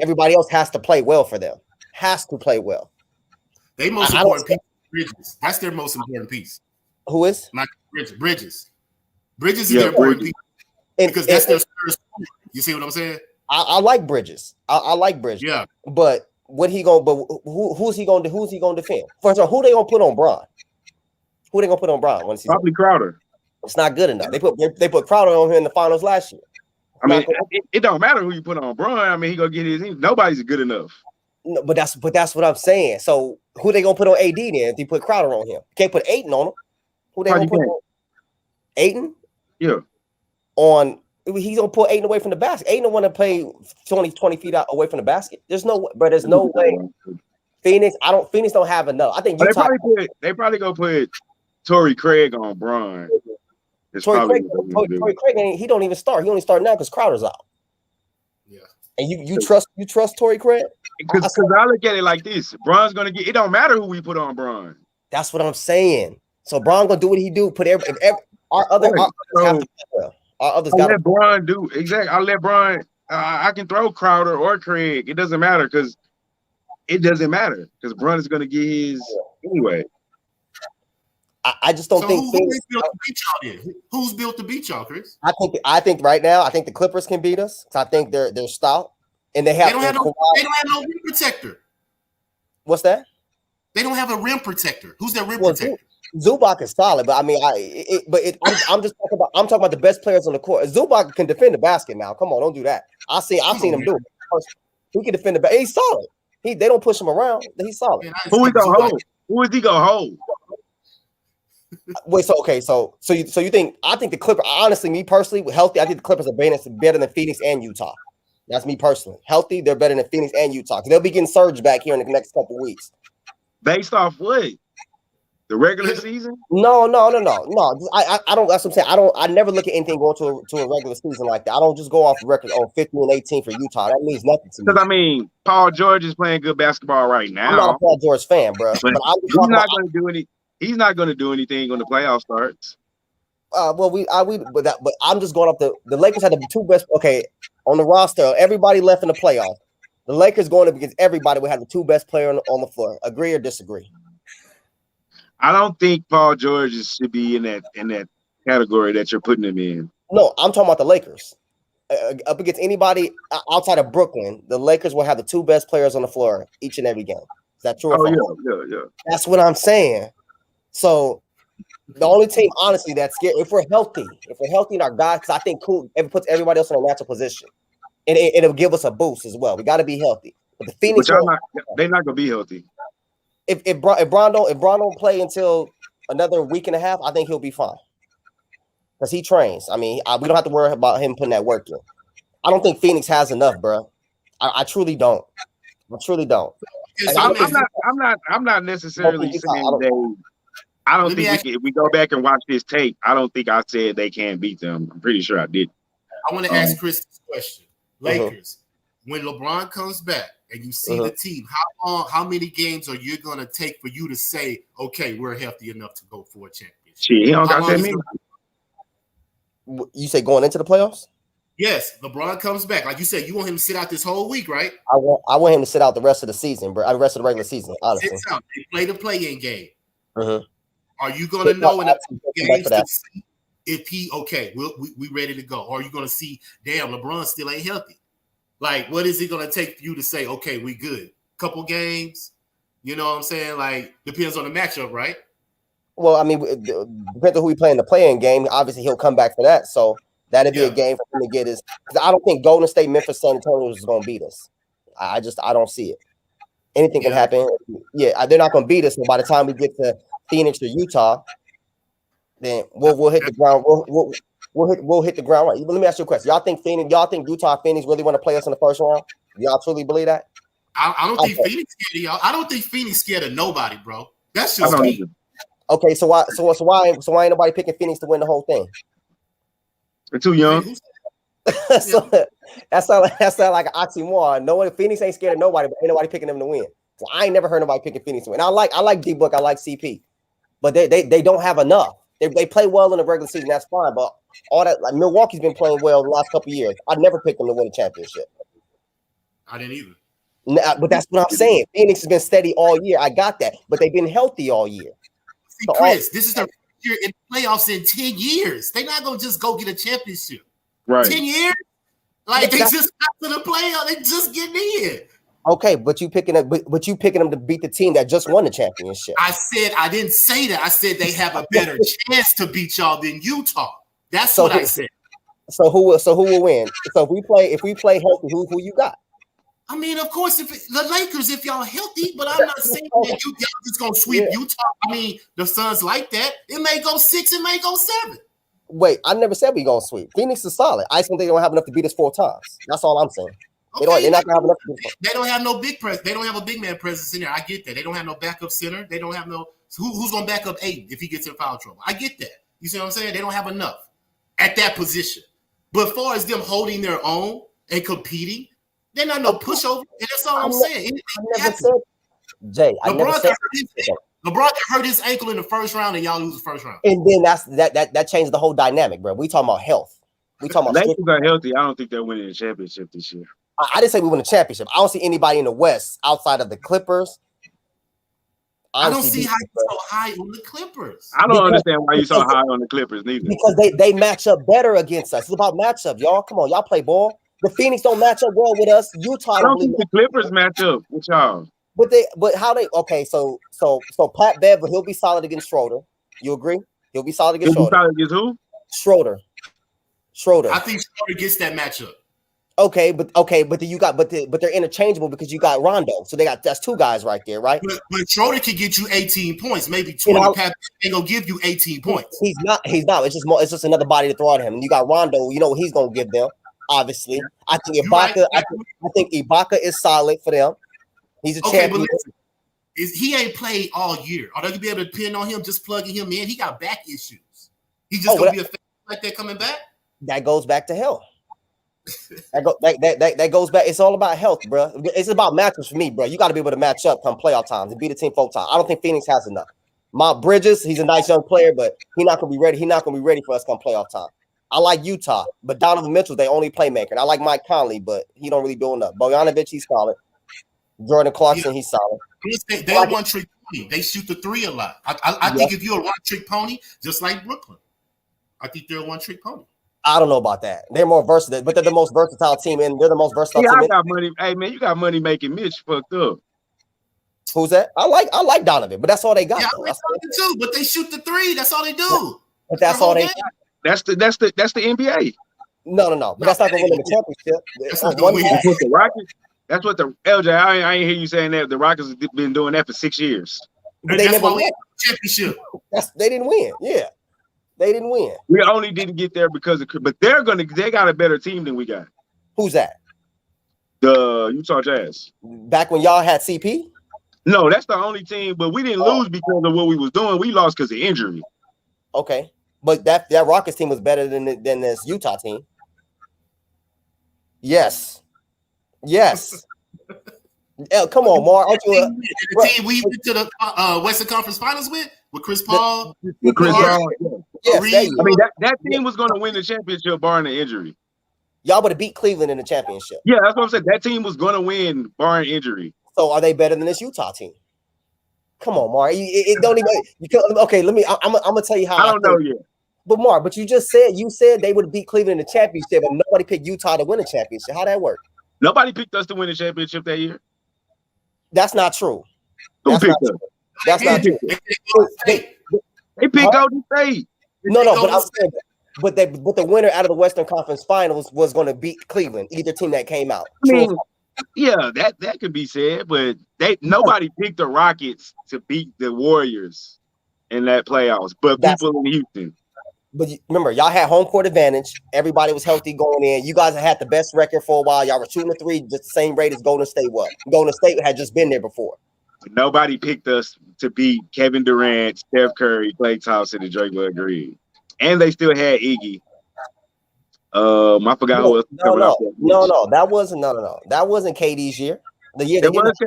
Everybody else has to play well for them. Has to play well. They most important piece is Bridges. That's their most important piece. Who is? Not Bridges. Bridges is their important piece. Because that's their first. You see what I'm saying? I like Bridges. I like Bridges. Yeah. But what he gonna? But who's he gonna? Who's he gonna defend? First of all, who they gonna put on Braun? Who they gonna put on Braun? Probably Crowder. It's not good enough. They put Crowder on him in the finals last year. I mean, it don't matter who you put on Braun. I mean, he gonna get his. Nobody's good enough. No, but that's what I'm saying. So who they gonna put on AD then? If they put Crowder on him, can't put Ayton on him. Who they gonna put on? Ayton? Yeah. He's gonna pull Ayton away from the basket. Ayton don't want to play 20 feet out away from the basket. There's no way. Phoenix don't have enough. I think Utah, they probably gonna put Torrey Craig on Braun. Torrey Craig, he don't even start. He only start now because Crowder's out. Yeah. And you trust Torrey Craig? Because I look at it like this: Braun's gonna get. It don't matter who we put on Braun. That's what I'm saying. So Braun gonna do what he do. Put our others have to play well. Our others got to let Braun do exactly. I'll let Braun. I can throw Crowder or Craig. It doesn't matter because Braun is gonna get his anyway. I just don't think who's built to beat y'all then? Who's built to beat y'all, Chris? I think right now, I think the Clippers can beat us. I think they're stout. And they don't have no rim protector. What's that? They don't have a rim protector. Who's their rim protector? Zubac is solid, but I mean, I'm talking about the best players on the court. Zubac can defend the basket now. Come on, don't do that. I've seen him do it. He can defend the basket. He's solid. They don't push him around. He's solid. Who is gonna hold? Who is he gonna hold? Wait, so you think? I think the Clippers. Honestly, me personally, healthy, I think the Clippers are better than Phoenix and Utah. That's me personally. Healthy, they're better than Phoenix and Utah. They'll be getting surged back here in the next couple weeks. Based off what? The regular season? No. I don't. That's what I'm saying. I never look at anything going to a regular season like that. I don't just go off the record on 50-18 for Utah. That means nothing to me. Because I mean, Paul George is playing good basketball right now. I'm not a Paul George fan, bro. But he's not going to do any. He's not going to do anything when the playoff starts. But I'm just going off the Lakers had the two best. Okay, on the roster, everybody left in the playoff. The Lakers going up against everybody. We have the two best player on the floor. Agree or disagree? I don't think Paul George should be in that category that you're putting him in. No, I'm talking about the Lakers. Up against anybody outside of Brooklyn, the Lakers will have the two best players on the floor each and every game. Is that true? Yeah. That's what I'm saying. So the only team, honestly, that's scared if we're healthy in our guys, because I think it puts everybody else in a natural position, and it'll give us a boost as well. We got to be healthy. But the Phoenix, they're not gonna be healthy. If Braun don't play until another week and a half, I think he'll be fine because he trains. I mean, we don't have to worry about him putting that work in. I don't think Phoenix has enough, bro. I truly don't. I'm not necessarily saying they. I don't think if we go back and watch this tape, I don't think I said they can't beat them. I'm pretty sure I did. I want to ask Chris this question. Lakers, when LeBron comes back and you see the team, how many games are you going to take for you to say, okay, we're healthy enough to go for a championship? Shit, he don't got that many. You say going into the playoffs? Yes, LeBron comes back. Like you said, you want him to sit out this whole week, right? I want him to sit out the rest of the season, bro. The rest of the regular season, honestly. Sits out. They play the play-in game. Mm-hmm. Are you going to know in the games to see if we ready to go? Or are you going to see, damn, LeBron still ain't healthy? Like, what is it going to take for you to say, okay, we good? Couple games? You know what I'm saying? Like, depends on the matchup, right? Well, I mean, depends on who we play in the play-in game. Obviously, he'll come back for that. So that'd be a game for him to get his. Because I don't think Golden State, Memphis, San Antonio is going to beat us. I don't see it. Anything can happen. Yeah, they're not going to beat us. And by the time we get to Phoenix or Utah, then we'll hit the ground. We'll hit the ground right. Let me ask you a question. Y'all think Utah, Phoenix really want to play us in the first round? Y'all truly believe that? I don't think Phoenix scared of y'all. I don't think Phoenix scared of nobody, bro. That's just me. Okay, so why ain't nobody picking Phoenix to win the whole thing? They're too young. So that sound like an oxymoron. No one, Phoenix ain't scared of nobody, but ain't nobody picking them to win. So I ain't never heard nobody picking Phoenix to win. I like D-Book, I like CP, but they don't have enough. They play well in the regular season, that's fine. But all that, like Milwaukee's been playing well the last couple of years. I never picked them to win a championship. I didn't either. But that's what I'm saying. Phoenix has been steady all year. I got that, but they've been healthy all year. See, Chris, this is their first year in playoffs in 10 years. They're not gonna just go get a championship. Right. 10 years? Like they just got to the playoffs. They just getting in. Okay, but you picking them to beat the team that just won the championship. I didn't say that. I said they have a better chance to beat y'all than Utah. That's what I said. So who will win? So if we play healthy, who you got? I mean, of course, the Lakers, if y'all healthy, but I'm not saying that y'all just gonna sweep Utah. I mean, the Suns like that. It may go 6, it may go 7. Wait, I never said we gonna sweep. Phoenix is solid. I just think they don't have enough to beat us 4 times. That's all I'm saying. Okay, they're not gonna have enough to beat us. They don't have no big press. They don't have a big man presence in there. I get that. They don't have no backup center. They don't have no who's gonna back up Aiden if he gets in foul trouble. I get that. You see what I'm saying? They don't have enough at that position. But as far as them holding their own and competing, they're not no pushover. And that's all I'm saying. I never said, Jay. LeBron hurt his ankle in the first round, and y'all lose the first round. And then that changed the whole dynamic, bro. We talking about health. We talking about Lakers are healthy. I don't think they're winning the championship this year. I didn't say we win a championship. I don't see anybody in the West outside of the Clippers. I don't see how you're so high on the Clippers. I don't understand why you're so high on the Clippers neither. Because they match up better against us. It's about matchup, y'all. Come on, y'all play ball. The Phoenix don't match up well with us. Utah. I don't think the Clippers match up with y'all. But how they okay? So Pat Bev, he'll be solid against Schroeder. You agree? He'll be solid against Schroeder. Solid against who? Schroeder. I think Schroeder gets that matchup. Okay, but then you got but they're interchangeable because you got Rondo. So that's 2 guys right there, right? But Schroeder can get you 18 points, maybe 20. Pat ain't gonna give you 18 points. He's not. It's just another body to throw at him. And you got Rondo. You know what he's gonna give them. Obviously, I think Ibaka. I think Ibaka is solid for them. He's a champion. But listen, he ain't played all year. Are they gonna be able to depend on him just plugging him in? He got back issues. He's just gonna be a fan like that coming back. That goes back to health. that goes back. It's all about health, bro. It's about matches for me, bro. You got to be able to match up come playoff times and beat a team 4 times. I don't think Phoenix has enough. Mount Bridges, he's a nice young player, but he's not gonna be ready. He's not gonna be ready for us come playoff time. I like Utah, but Donovan Mitchell's their only playmaker. And I like Mike Conley, but he don't really do enough. Bogdanovich, he's solid. Jordan Clarkson, he's solid. They're one trick pony. They shoot the 3 a lot. I think if you're a one trick pony, just like Brooklyn, I think they're a one trick pony. I don't know about that. They're more versatile, but they're the most versatile team, and they're the most versatile team. I got money. Hey man, you got money making Mitch fucked up. Who's that? I like Donovan, but that's all they got. Yeah, I like Donovan too, but they shoot the 3. That's all they do. But that's all they got. That's the NBA. No. But that's not gonna win the championship. That's what the Rockets. That's what the LJ. I ain't hear you saying that. The Rockets have been doing that for 6 years. But they never won championship. They didn't win. Yeah, they didn't win. We only didn't get there because but they got a better team than we got. Who's that? The Utah Jazz. Back when y'all had CP? No, that's the only team. But we didn't lose because of what we was doing. We lost because of injury. Okay. But that Rockets team was better than this Utah team. Yes. Come on, Mar. Aren't you the team we went to the Western Conference Finals with Chris Paul? With Chris Paul. Yes, I mean, that team was going to win the championship barring the injury. Y'all would have beat Cleveland in the championship. Yeah, that's what I'm saying. That team was going to win barring injury. So are they better than this Utah team? Come on, Mar. It don't even. Okay, let me. I'm gonna tell you how. I don't know yet. But Mark, but you said they would beat Cleveland in the championship, and nobody picked Utah to win a championship. How'd that work? Nobody picked us to win the championship that year. That's not true. Who picked us? That's not true. They picked Golden State. No, but I'm saying, but the winner out of the Western Conference Finals was going to beat Cleveland, either team that came out. I mean, yeah, that could be said, but nobody picked the Rockets to beat the Warriors in that playoffs, but people in Houston. But remember, y'all had home court advantage. Everybody was healthy going in. You guys had the best record for a while. Y'all were shooting the 3 just the same rate as Golden State was. Golden State had just been there before. Nobody picked us to beat Kevin Durant, Steph Curry, Klay Thompson, and Draymond Green. And they still had Iggy. I forgot who else. No. That wasn't That wasn't KD's year. The year they didn't.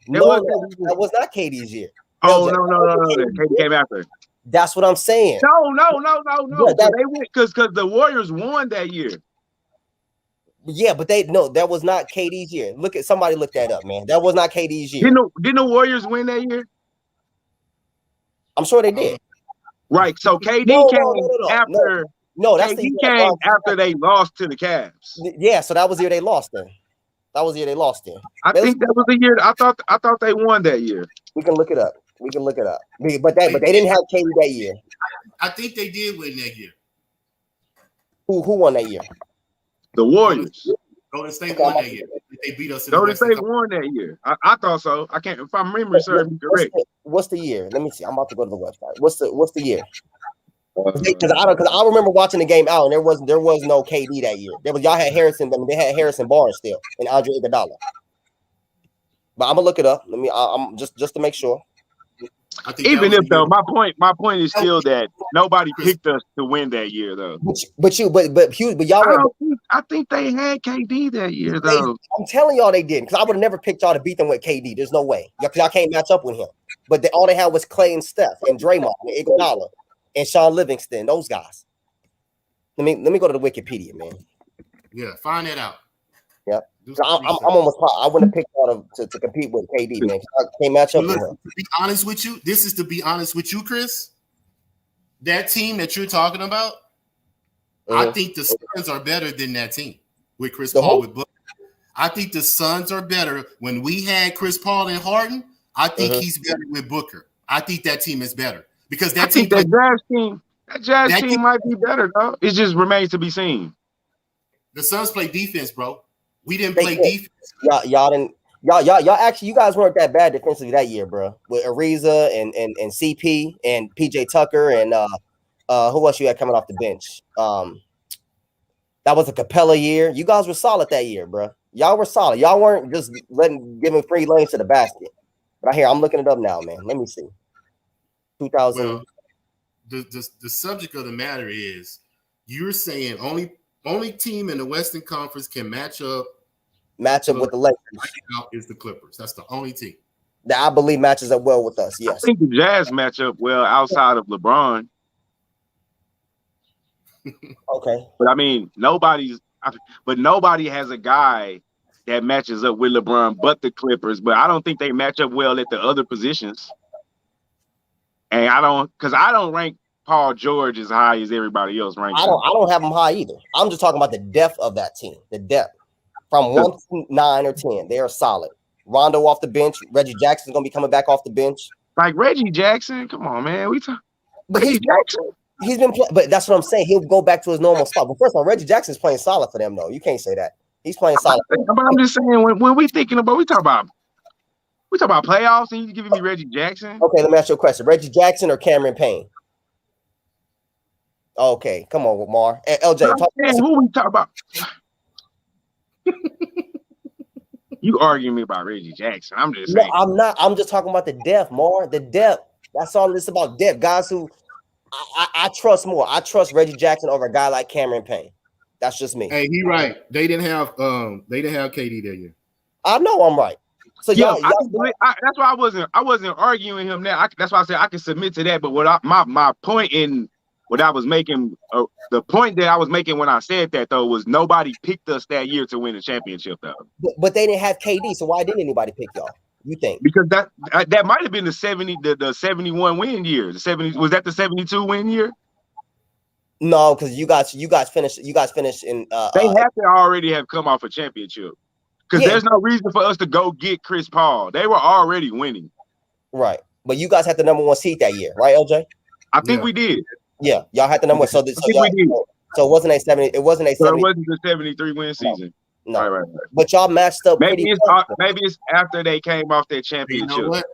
That was not KD's year. Oh, no. KD came after. That's what I'm saying. No. Yeah, they went because the Warriors won that year. Yeah, but that was not KD's year. Somebody look that up, man. That was not KD's year. Didn't the Warriors win that year? I'm sure they did. Right. So KD came after. No, that's KD came after they lost to the Cavs. Yeah, so that was the year they lost then. I think that was the year. I thought they won that year. We can look it up. But they didn't have KD that year. I think they did win that year. Who won that year? The Warriors. Golden State won that year. They beat us. Golden State won that year. I thought so. I can't. If my memory serves me correct. What's the year? Let me see. I'm about to go to the website. What's the year? Because I remember watching the game out, and there was no KD that year. Y'all had Harrison. They had Harrison Barnes still and Andre Iguodala. But I'm gonna look it up. I'm just to make sure. Even if though my point is still that nobody picked us to win that year though. But y'all. I think they had KD that year though. I'm telling y'all they didn't, because I would have never picked y'all to beat them with KD. There's no way. Y'all can't match up with him. But all they had was Clay and Steph and Draymond and Iguodala and Sean Livingston. Those guys. Let me go to the Wikipedia, man. Yeah, find that out. Yep. I'm almost. I wouldn't have picked y'all to compete with KD, man. I can't match up with him. To be honest with you, Chris. That team that you're talking about, I think the Suns are better than that team with Chris Paul with Booker. I think the Suns are better. When we had Chris Paul and Harden, I think he's better with Booker. I think that team is better because that Jazz team might be better though. It just remains to be seen. The Suns play defense, bro. We didn't play defense. Y'all actually, you guys weren't that bad defensively that year, bro. With Ariza and CP and PJ Tucker and who else you had coming off the bench? That was a Capella year. You guys were solid that year, bro. Y'all were solid. Y'all weren't just giving free lanes to the basket. But I'm looking it up now, man. Let me see. 2000. Well, the subject of the matter is you're saying only team in the Western Conference can match up with the Lakers. Right now is the Clippers. That's the only team that I believe matches up well with us. Yes, I think the Jazz match up well outside of LeBron. Okay, but I mean nobody has a guy that matches up with LeBron but the Clippers. But I don't think they match up well at the other positions. And I don't rank Paul George as high as everybody else ranks. I don't have him high either. I'm just talking about the depth of that team. The depth from 1 to 9 or 10, they are solid. Rondo off the bench. Reggie Jackson's gonna be coming back off the bench. Like Reggie Jackson, come on, man. Reggie Jackson. He's been playing, but that's what I'm saying. He'll go back to his normal spot. But first of all, Reggie Jackson's playing solid for them, though. You can't say that. He's playing solid. But I'm just saying when we talk about playoffs and you giving me Reggie Jackson. Okay, let me ask you a question. Reggie Jackson or Cameron Payne? Okay, come on, Mar. And LJ, who we talk about? You arguing me about Reggie Jackson? I'm just saying. No, I'm not. I'm just talking about the depth, Mar. The depth. That's all it's about. Depth. Guys who I trust more. I trust Reggie Jackson over a guy like Cameron Payne. That's just me. Hey, he right. They didn't have KD that year. I know I'm right. So that's why I wasn't arguing him now. That's why I said I can submit to that. But my point in what I was making, the point that I was making when I said that though was nobody picked us that year to win the championship though. But they didn't have KD, so why didn't anybody pick y'all? You think? Because that might have been the 71 win year. Was that the 72 win year? No, because you guys finished in. They have to already have come off a championship. Because there's no reason for us to go get Chris Paul. They were already winning. Right. But you guys had the number 1 seed that year, right, LJ? I think we did. Yeah, y'all had the number 1. So it wasn't a 70. It wasn't a 70. So it wasn't the 73 win season. No. Right. But y'all matched up. Maybe it's after they came off their championship. You know what?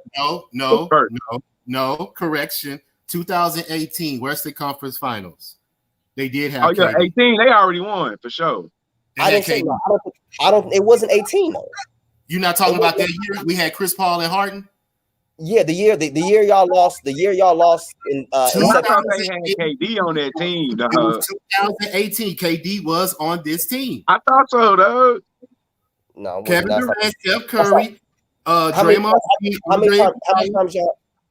No. Correction. 2018 Western Conference Finals. They did have. Oh yeah, KD. 18. They already won for sure. I didn't say no. I don't. It wasn't 18 though. You're not talking about that year we had Chris Paul and Harden. Yeah, the year y'all lost in I thought they 2008, had KD on that team, it dog. was 2018. KD was on this team. I thought so, dog. No, Kevin that's Durant, not, Steph Curry, how many Draymond Green, Andre Iguodala.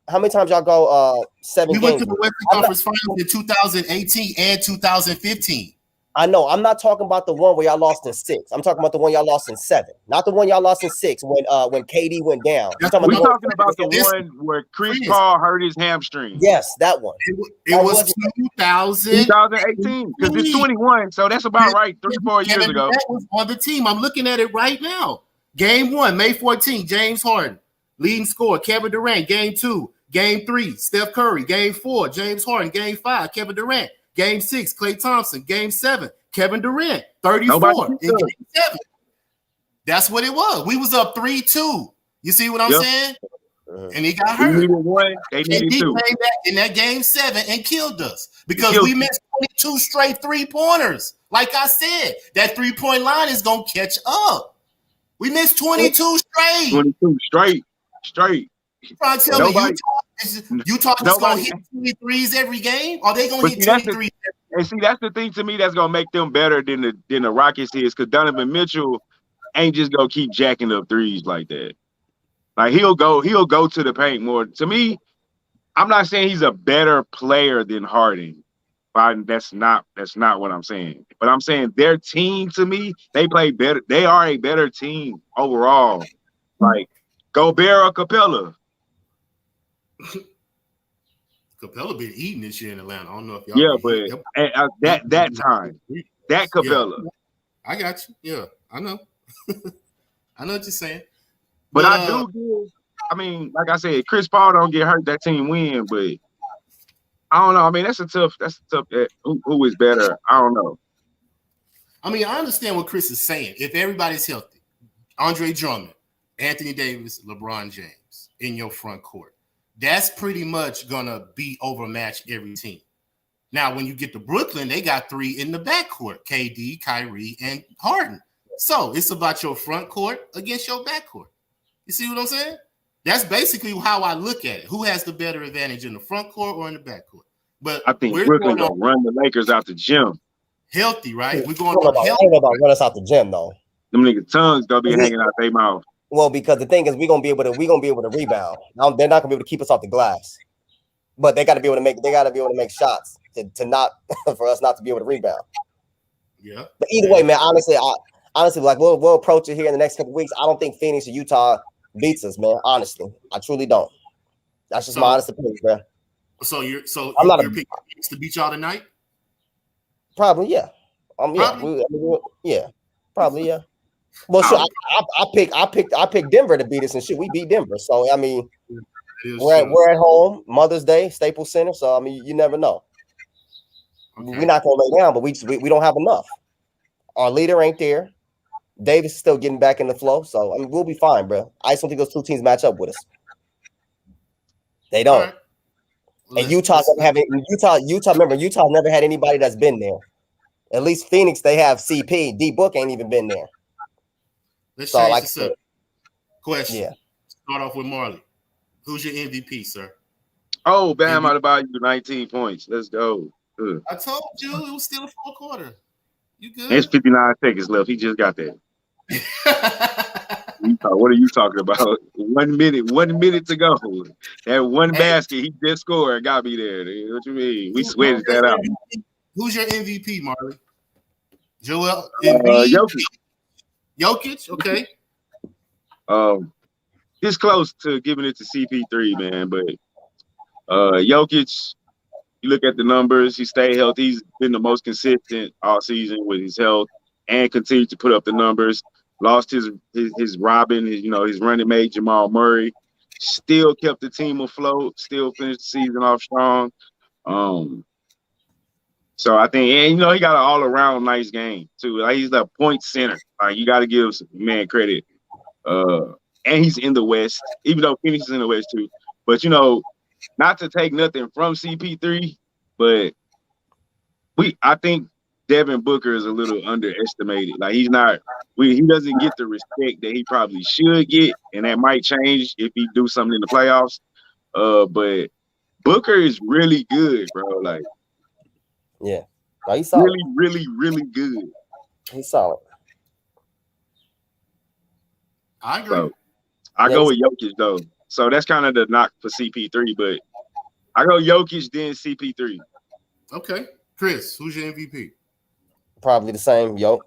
how many times y'all go 7 We went games? to the Western Conference Finals in 2018 and 2015. I know. I'm not talking about the one where y'all lost in 6. I'm talking about the one y'all lost in 7. Not the one y'all lost in 6 when KD went down. That's We what talking about the one where Chris Paul hurt his hamstring. Yes, that one. It was 2018, because it's 21, so that's about right. 3-4 years ago. That was on the team. I'm looking at it right now. Game 1, May 14, James Harden, leading scorer. Kevin Durant. Game 2, Game 3, Steph Curry. Game 4, James Harden. Game 5, Kevin Durant. Game 6, Klay Thompson. Game 7, Kevin Durant. 34 in Game 7. That's what it was. We was up 3-2. You see what I'm saying? And he got hurt. They needed one. They And needed he two. came back in that Game 7 and killed us because we missed 22 straight 3-pointers. Like I said, that 3-point line is going to catch up. We missed 22 straight. 22 straight. You trying to tell me Utah is going to hit 23s every game? Are they going to hit 23s? And see, that's the thing to me that's gonna make them better than the Rockets is, because Donovan Mitchell ain't just gonna keep jacking up threes like that. Like he'll go to the paint more. To me, I'm not saying he's a better player than Harden. That's not what I'm saying. But I'm saying their team, to me, they play better. They are a better team overall. Like Gobert or Capella. Capella been eating this year in Atlanta. I don't know if y'all. But that time, that Capella. Yeah, I got you. Yeah, I know. I know what you're saying. But I do give. I mean, like I said, Chris Paul don't get hurt, that team win. But I don't know. I mean, that's a tough. Who is better? I don't know. I mean, I understand what Chris is saying. If everybody's healthy, Andre Drummond, Anthony Davis, LeBron James in your front court. That's pretty much going to be overmatched every team. Now, when you get to Brooklyn, they got 3 in the backcourt, KD, Kyrie, and Harden. So it's about your front court against your backcourt. You see what I'm saying? That's basically how I look at it. Who has the better advantage in the front court or in the backcourt? But I think Brooklyn going to run the Lakers out the gym. Healthy, right? We're going on healthy. I don't know about run us out the gym, though. Them niggas' tongues going to be hanging out their mouth. Well, because the thing is, we're gonna be able to rebound. Now, they're not gonna be able to keep us off the glass, but they got to be able to make shots to not for us not to be able to rebound. Yeah. But either way, man, honestly, like we'll approach it here in the next couple of weeks. I don't think Phoenix or Utah beats us, man. Honestly, I truly don't. That's just my honest opinion, bro. So you're picking Phoenix to beat y'all tonight? Probably, yeah. Probably, yeah. Well, sure. I picked Denver to beat us, and shit, we beat Denver. So I mean, we're at home, Mother's Day, Staples Center. So I mean, you never know. Okay. We're not gonna lay down, but we don't have enough. Our leader ain't there. Davis is still getting back in the flow, so I mean, we'll be fine, bro. I just don't think those two teams match up with us. They don't. Right. And Utah remember, Utah never had anybody that's been there. At least Phoenix, they have CP. D Book ain't even been there. Let's change the subject. Question. Yeah. Start off with Marley. Who's your MVP, sir? Oh, Bam out about you 19 points. Let's go. I told you it was still a full quarter. You good? There's 59 seconds left. He just got that. What are you talking about? 1 minute to go. That one basket he just scored got me there. Dude. What you mean? We sweated that out. Who's your MVP, Marley? Joel Jokic, okay. It's close to giving it to CP3, man. But Jokic, you look at the numbers, he stayed healthy. He's been the most consistent all season with his health and continued to put up the numbers. Lost his Robin, his running mate, Jamal Murray. Still kept the team afloat, still finished the season off strong. So I think, and he got an all-around nice game too. Like he's the point center. Like you got to give some man credit. And he's in the West, even though Phoenix is in the West too. But not to take nothing from CP3, but I think Devin Booker is a little underestimated. Like he doesn't get the respect that he probably should get, and that might change if he do something in the playoffs. But Booker is really good, bro. Like, yeah, no, he's solid. Really, really, really good. He's solid. I agree. So I go with Jokic though. So that's kind of the knock for CP3, but I go Jokic then CP3. Okay, Chris, who's your MVP? Probably the same, yo.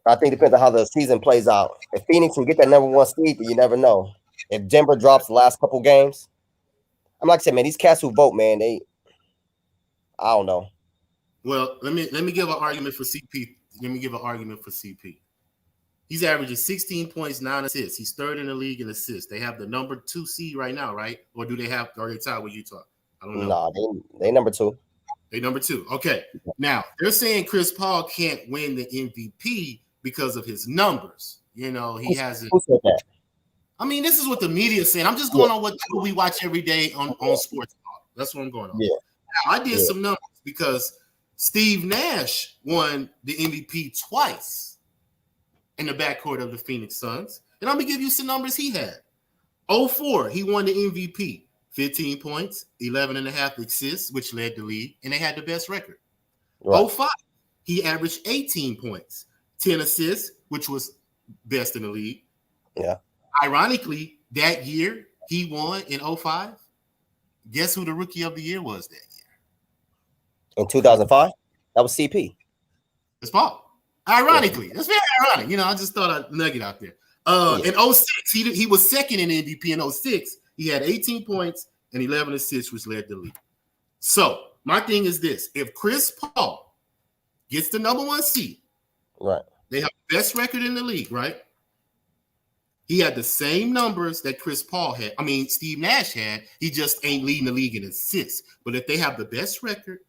I think it depends on how the season plays out. If Phoenix can get that number 1 seed, you never know. If Denver drops the last couple games, I'm like I said, man, these cats who vote, man, I don't know. Well, let me give an argument for CP. Let me give an argument for CP. He's averaging 16 points, 9 assists. He's third in the league in assists. They have the number 2 seed right now, right? Or do they have? Are they tied with Utah? I don't know. No, they number 2. They number 2. Okay. Now they're saying Chris Paul can't win the MVP because of his numbers. You know, he hasn't. Who said that? I mean, this is what the media is saying. I'm just going on what we watch every day on Sports Talk. That's what I'm going on. Yeah. Now, I did some numbers because Steve Nash won the MVP twice in the backcourt of the Phoenix Suns. And I'm going to give you some numbers he had. 04, he won the MVP. 15 points, 11 and a half assists, which led the league, and they had the best record. Right. 05, he averaged 18 points, 10 assists, which was best in the league. Yeah. Ironically, that year he won in 05. Guess who the rookie of the year was that year? In 2005? That was CP. It's Paul. Ironically. That's very ironic. You know, I just thought I'd nugget out there. In 06, he was second in MVP in 06. He had 18 points and 11 assists, which led the league. So my thing is this. If Chris Paul gets the number 1 seed, right? They have the best record in the league, right? He had the same numbers that Steve Nash had. He just ain't leading the league in assists. But if they have the best record,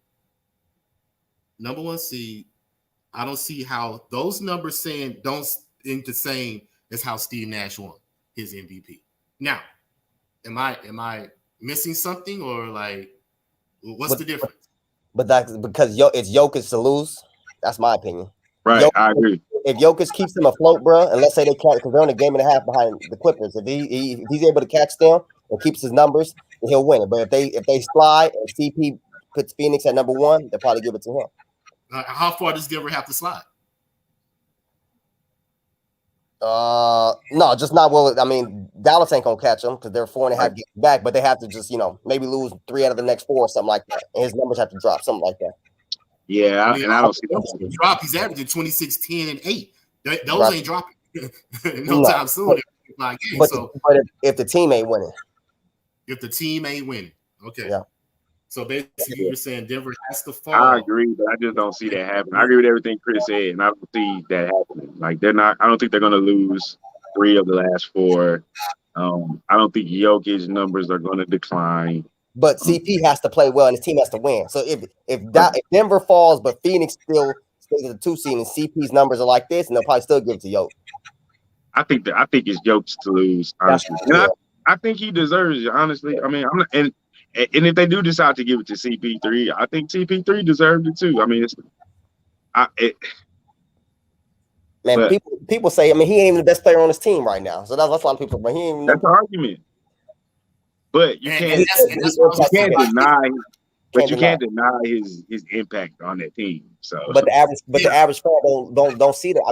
number 1 seed, I don't see how those numbers don't ain't the same as how Steve Nash won his MVP. Now, am I missing something, or like what's the difference? But that's because it's Jokic to lose. That's my opinion. Right, I agree. If Jokic keeps them afloat, bro, and let's say they can't, because they're on a game and a half behind the Clippers. If he's able to catch them and keeps his numbers, then he'll win it. But if they slide and CP puts Phoenix at number 1, they'll probably give it to him. How far does Denver have to slide? No, just not well. I mean, Dallas ain't gonna catch them because they're 4.5 games back, but they have to just maybe lose 3 out of the next 4 or something like that, and his numbers have to drop, something like that. Yeah, I don't see that drop. He's averaging 26, 10, and 8. Those ain't dropping no time soon. But if the team ain't winning, okay. Yeah. So basically, you're saying Denver has to fall. I agree, but I just don't see that happening. I agree with everything Chris said, and I don't see that happening. Like they're not. I don't think they're going to lose 3 of the last 4. I don't think Jokic's numbers are going to decline. But CP has to play well, and his team has to win. So if Denver falls, but Phoenix still stays at the 2 seed, and CP's numbers are like this, and they'll probably still give it to Jokic. I think it's Jokic to lose, honestly. And I think he deserves it, honestly. I mean, and if they do decide to give it to CP3, I think CP3 deserved it too. I mean, people say, I mean, he ain't even the best player on his team right now. So that's a lot of people. But he ain't even. That's the argument. But you can't deny. But you can't deny his impact on that team. So, but the average fan don't see that.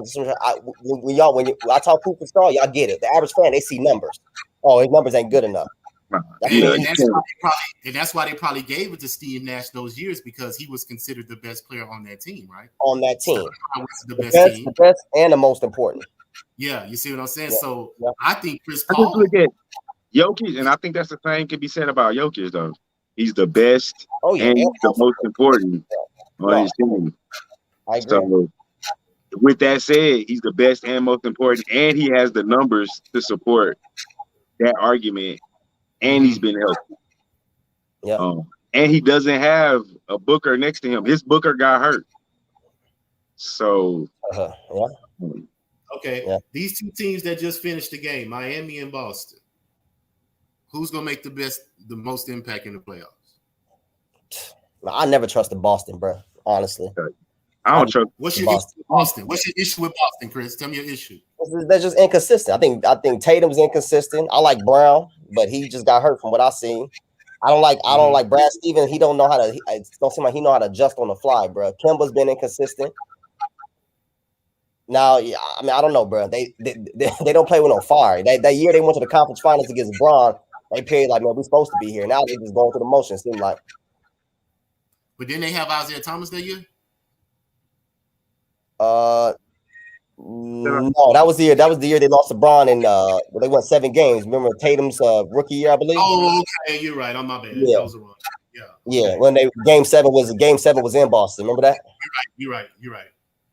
When I talk Cooper Star, y'all get it. The average fan, they see numbers. Oh, his numbers ain't good enough. And that's why they probably gave it to Steve Nash those years, because he was considered the best player on that team, right? On that team, the best and the most important. Yeah, you see what I'm saying? Yeah. So yeah. I think Chris Paul. I just look at Jokic, and I think that's the same can be said about Jokic though. He's the best and he's the most important on his team. I agree. So, with that said, he's the best and most important, and he has the numbers to support that argument. And he's been healthy. Yeah. And he doesn't have a Booker next to him. His Booker got hurt. So Okay. Yeah. These 2 teams that just finished the game, Miami and Boston. Who's gonna make the most impact in the playoffs? I never trusted Boston, bro. Honestly. I don't trust What's your Boston. issue with Boston? What's your issue with Boston, Chris? Tell me your issue. They're just inconsistent. I think Tatum's inconsistent. I like Brown, but he just got hurt from what I've seen. I don't like Brad Stevens. He don't know how to. It don't seem like he know how to adjust on the fly, bro. Kemba's been inconsistent. Now, I mean, I don't know, bro. They don't play with no fire. That year they went to the conference finals against Braun. They played like, man, we're supposed to be here. Now they just going through the motions. Seem like. But didn't they have Isaiah Thomas that year? No, that was the year. That was the year they lost to Braun and they won 7 games. Remember Tatum's rookie year, I believe. Oh, okay, you're right. On my bad. Yeah. That was wrong. Yeah. Yeah, when game seven was in Boston. Remember that? You're right.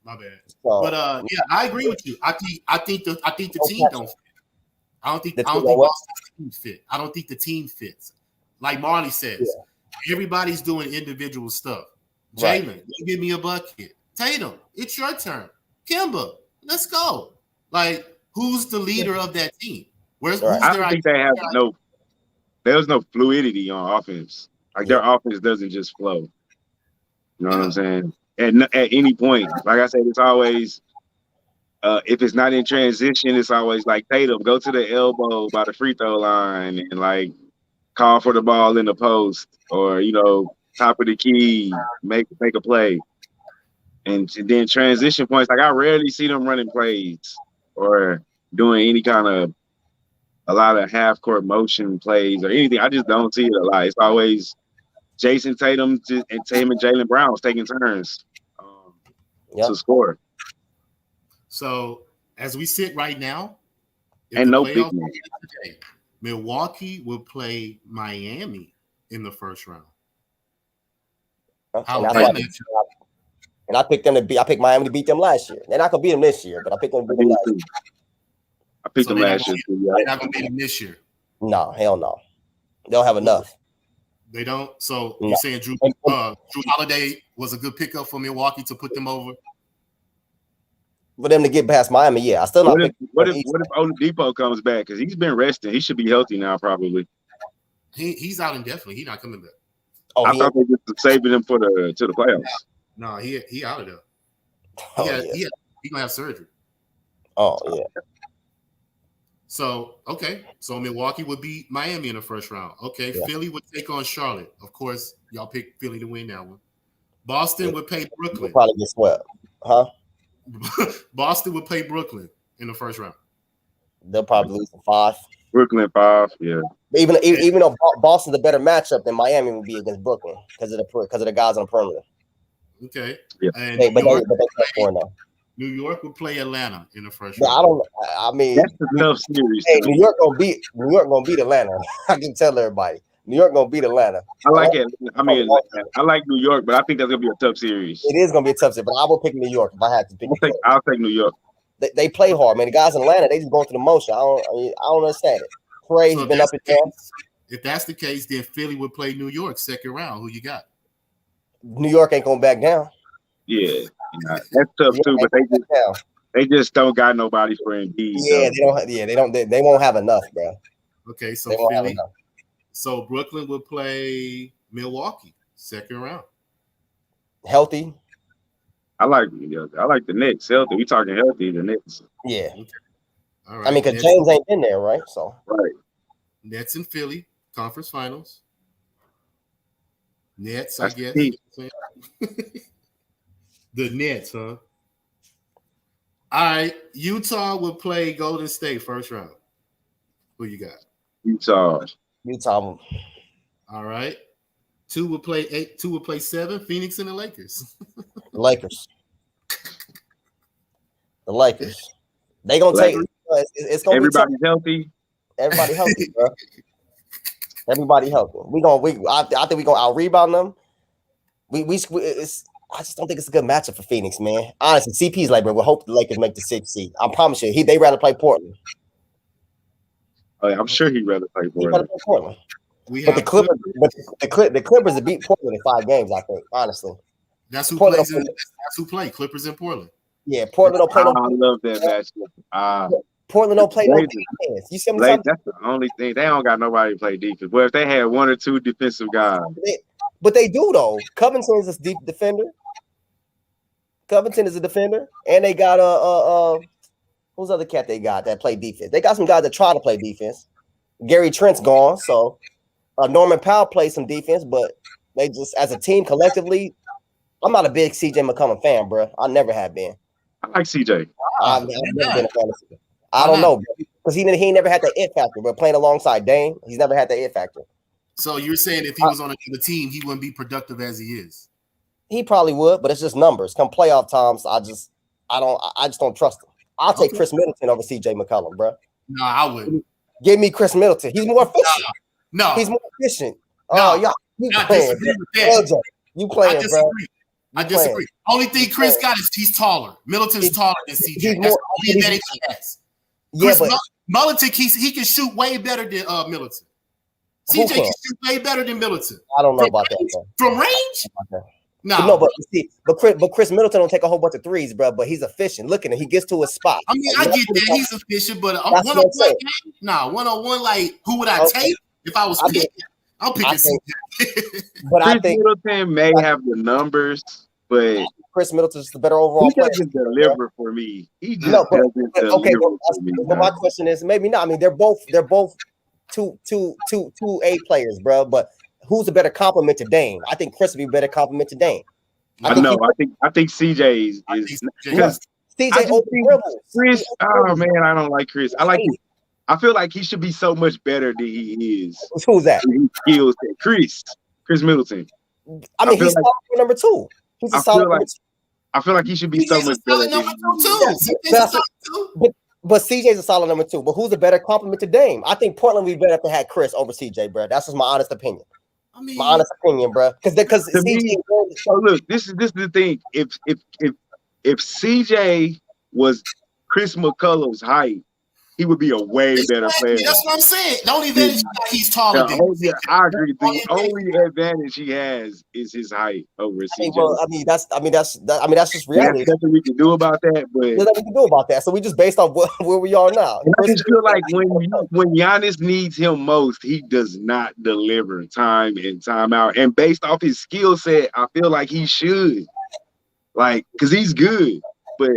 My bad. So, But yeah, I agree with you. I think the team don't fit. I don't think Boston's team fit. I don't think the team fits. Like Marley says, everybody's doing individual stuff. Right. Jalen, you give me a bucket. Tatum, it's your turn. Kemba, let's go. Like, who's the leader of that team? Who's I don't think they have there's no fluidity on offense. Like their offense doesn't just flow. You know what I'm saying? At any point, like I said, it's always if it's not in transition, it's always like Tatum, go to the elbow by the free throw line and like call for the ball in the post, or top of the key, make a play. And then transition points, like I rarely see them running plays or doing any kind of a lot of half court motion plays or anything. I just don't see it a lot. It's always Jason Tatum and Jaylen Brown's taking turns to score. So as we sit right now, and no big man. Today, Milwaukee will play Miami in the first round. And I picked them I picked Miami to beat them last year. They're not gonna beat them this year, but I picked them to beat them last year. I picked them last year. They're not gonna beat them this year. No, hell no. They don't have enough. They don't. So you're saying Drew Holiday was a good pickup for Milwaukee to put them over? For them to get past Miami, yeah. I still not. What if Oladipo comes back? Because he's been resting. He should be healthy now, probably. He's out indefinitely. He's not coming back. I thought they just saving him to the playoffs. No, he out of there. He gonna have surgery. Oh yeah. So so Milwaukee would beat Miami in the first round. Okay, yeah. Philly would take on Charlotte. Of course, y'all pick Philly to win that one. Boston would play Brooklyn. We'll probably get swept, huh? Boston would play Brooklyn in the first round. They'll probably lose 5. Brooklyn 5, yeah. Even though Boston's a better matchup than Miami would be against Brooklyn because of the guys on the perimeter. Okay. Yeah. And New York would play Atlanta in the first round. I mean, that's a tough series. Hey, New York gonna beat Atlanta. I can tell everybody. New York gonna beat Atlanta. I like it. I mean, I like New York, but I think that's gonna be a tough series. It is gonna be a tough series, but I will pick New York if I had to pick. I'll take New York. They play hard, man. The guys in Atlanta, they just going through the motion. I don't understand it. Praise has been up and down. If that's the case, then Philly would play New York second round. Who you got? New York ain't going back down. Yeah, that's tough too. But they just don't got nobody for Embiid. Yeah, they don't. Yeah, they won't have enough, bro. Okay, so Philly. So Brooklyn would play Milwaukee second round. Healthy. I like the Knicks healthy. We talking healthy, the Knicks. Yeah. Okay. All right. I mean, because James ain't been there, right? So right. Nets and Philly conference finals. Nets, I guess. The Nets, huh? All right. Utah will play Golden State first round. Who you got? Utah. All right. 2 will play 8. 2 will play 7. Phoenix and the Lakers. The Lakers. They gonna take. It's gonna. Everybody's healthy. Everybody healthy, bro. Everybody healthy. I think we gonna out rebound them. I just don't think it's a good matchup for Phoenix, man. Honestly, CP's like, bro, we hope the Lakers make the 6th seed. I promise you, they rather play Portland. Oh, yeah, I'm sure he'd rather play Portland. But the Clippers have beat Portland in 5 games, I think, honestly. That's who plays. That's who play Clippers in Portland. Yeah, Portland don't play. I love that matchup. Portland don't play no defense. You see what I'm saying? That's the only thing. They don't got nobody to play defense. But if they had 1 or 2 defensive guys. But they do, though. Covington is a deep defender. Covington is a defender, and they got who's the other cat they got that play defense? They got some guys that try to play defense. Gary Trent's gone, so Norman Powell plays some defense, but they just as a team collectively, I'm not a big CJ McCollum fan, bro. I never have been. I like CJ. I've never been a fan of CJ. I don't know, because he never had that it factor. But playing alongside Dame, he's never had that it factor. So you're saying if he was on another team, he wouldn't be productive as he is? He probably would, but it's just numbers. Come playoff times, I just don't trust him. I'll take Chris Middleton over CJ McCollum, bro. No, I wouldn't. Give me Chris Middleton. He's more efficient. No, he's more efficient. No, y'all, you I playing, disagree with that. You playing, bro. I disagree. Only thing Chris got is he's taller. Middleton's taller than CJ. That's the only advantage he has. Yeah, Chris but Middleton, he can shoot way better than Middleton. CJ can shoot way better than Middleton. I don't know about that, bro. From range? No, but Chris Middleton don't take a whole bunch of threes, bro. But he's efficient. Look at him; he gets to his spot. I mean, I get that he's efficient, but one-on-one, like who would I take if I was picking? I'm picking CJ. But Chris Middleton may have the numbers, but Chris Middleton's the better overall player. He doesn't deliver for me. He just doesn't deliver for me. But my question is, maybe not. I mean, they're both two A players, bro. But who's a better compliment to Dame? I think Chris would be a better compliment to Dame. I think CJ is because CJ over dribbles. Chris. Oh man, I don't like Chris. I feel like he should be so much better than he is. Who's that? Skills that Chris Middleton. I mean, he's solid for number 2. He's a solid number 2. I feel like he should be so much better. But CJ's a solid number 2. But who's a better compliment to Dame? I think Portland would be better if they had Chris over CJ, bro. That's just my honest opinion. My honest opinion, bro. Because CJ. So look, this is the thing. If CJ was Chris McCullum's height, he would be a way better player. That's what I'm saying. The only advantage he's taller than. I agree. The only advantage he has is his height over CJ. That's just reality. There's nothing we can do about that. But there's nothing we can do about that. So we just based off where we are now. And I just feel like when Giannis needs him most, he does not deliver time in, time out. And based off his skill set, I feel like he should, because he's good, but.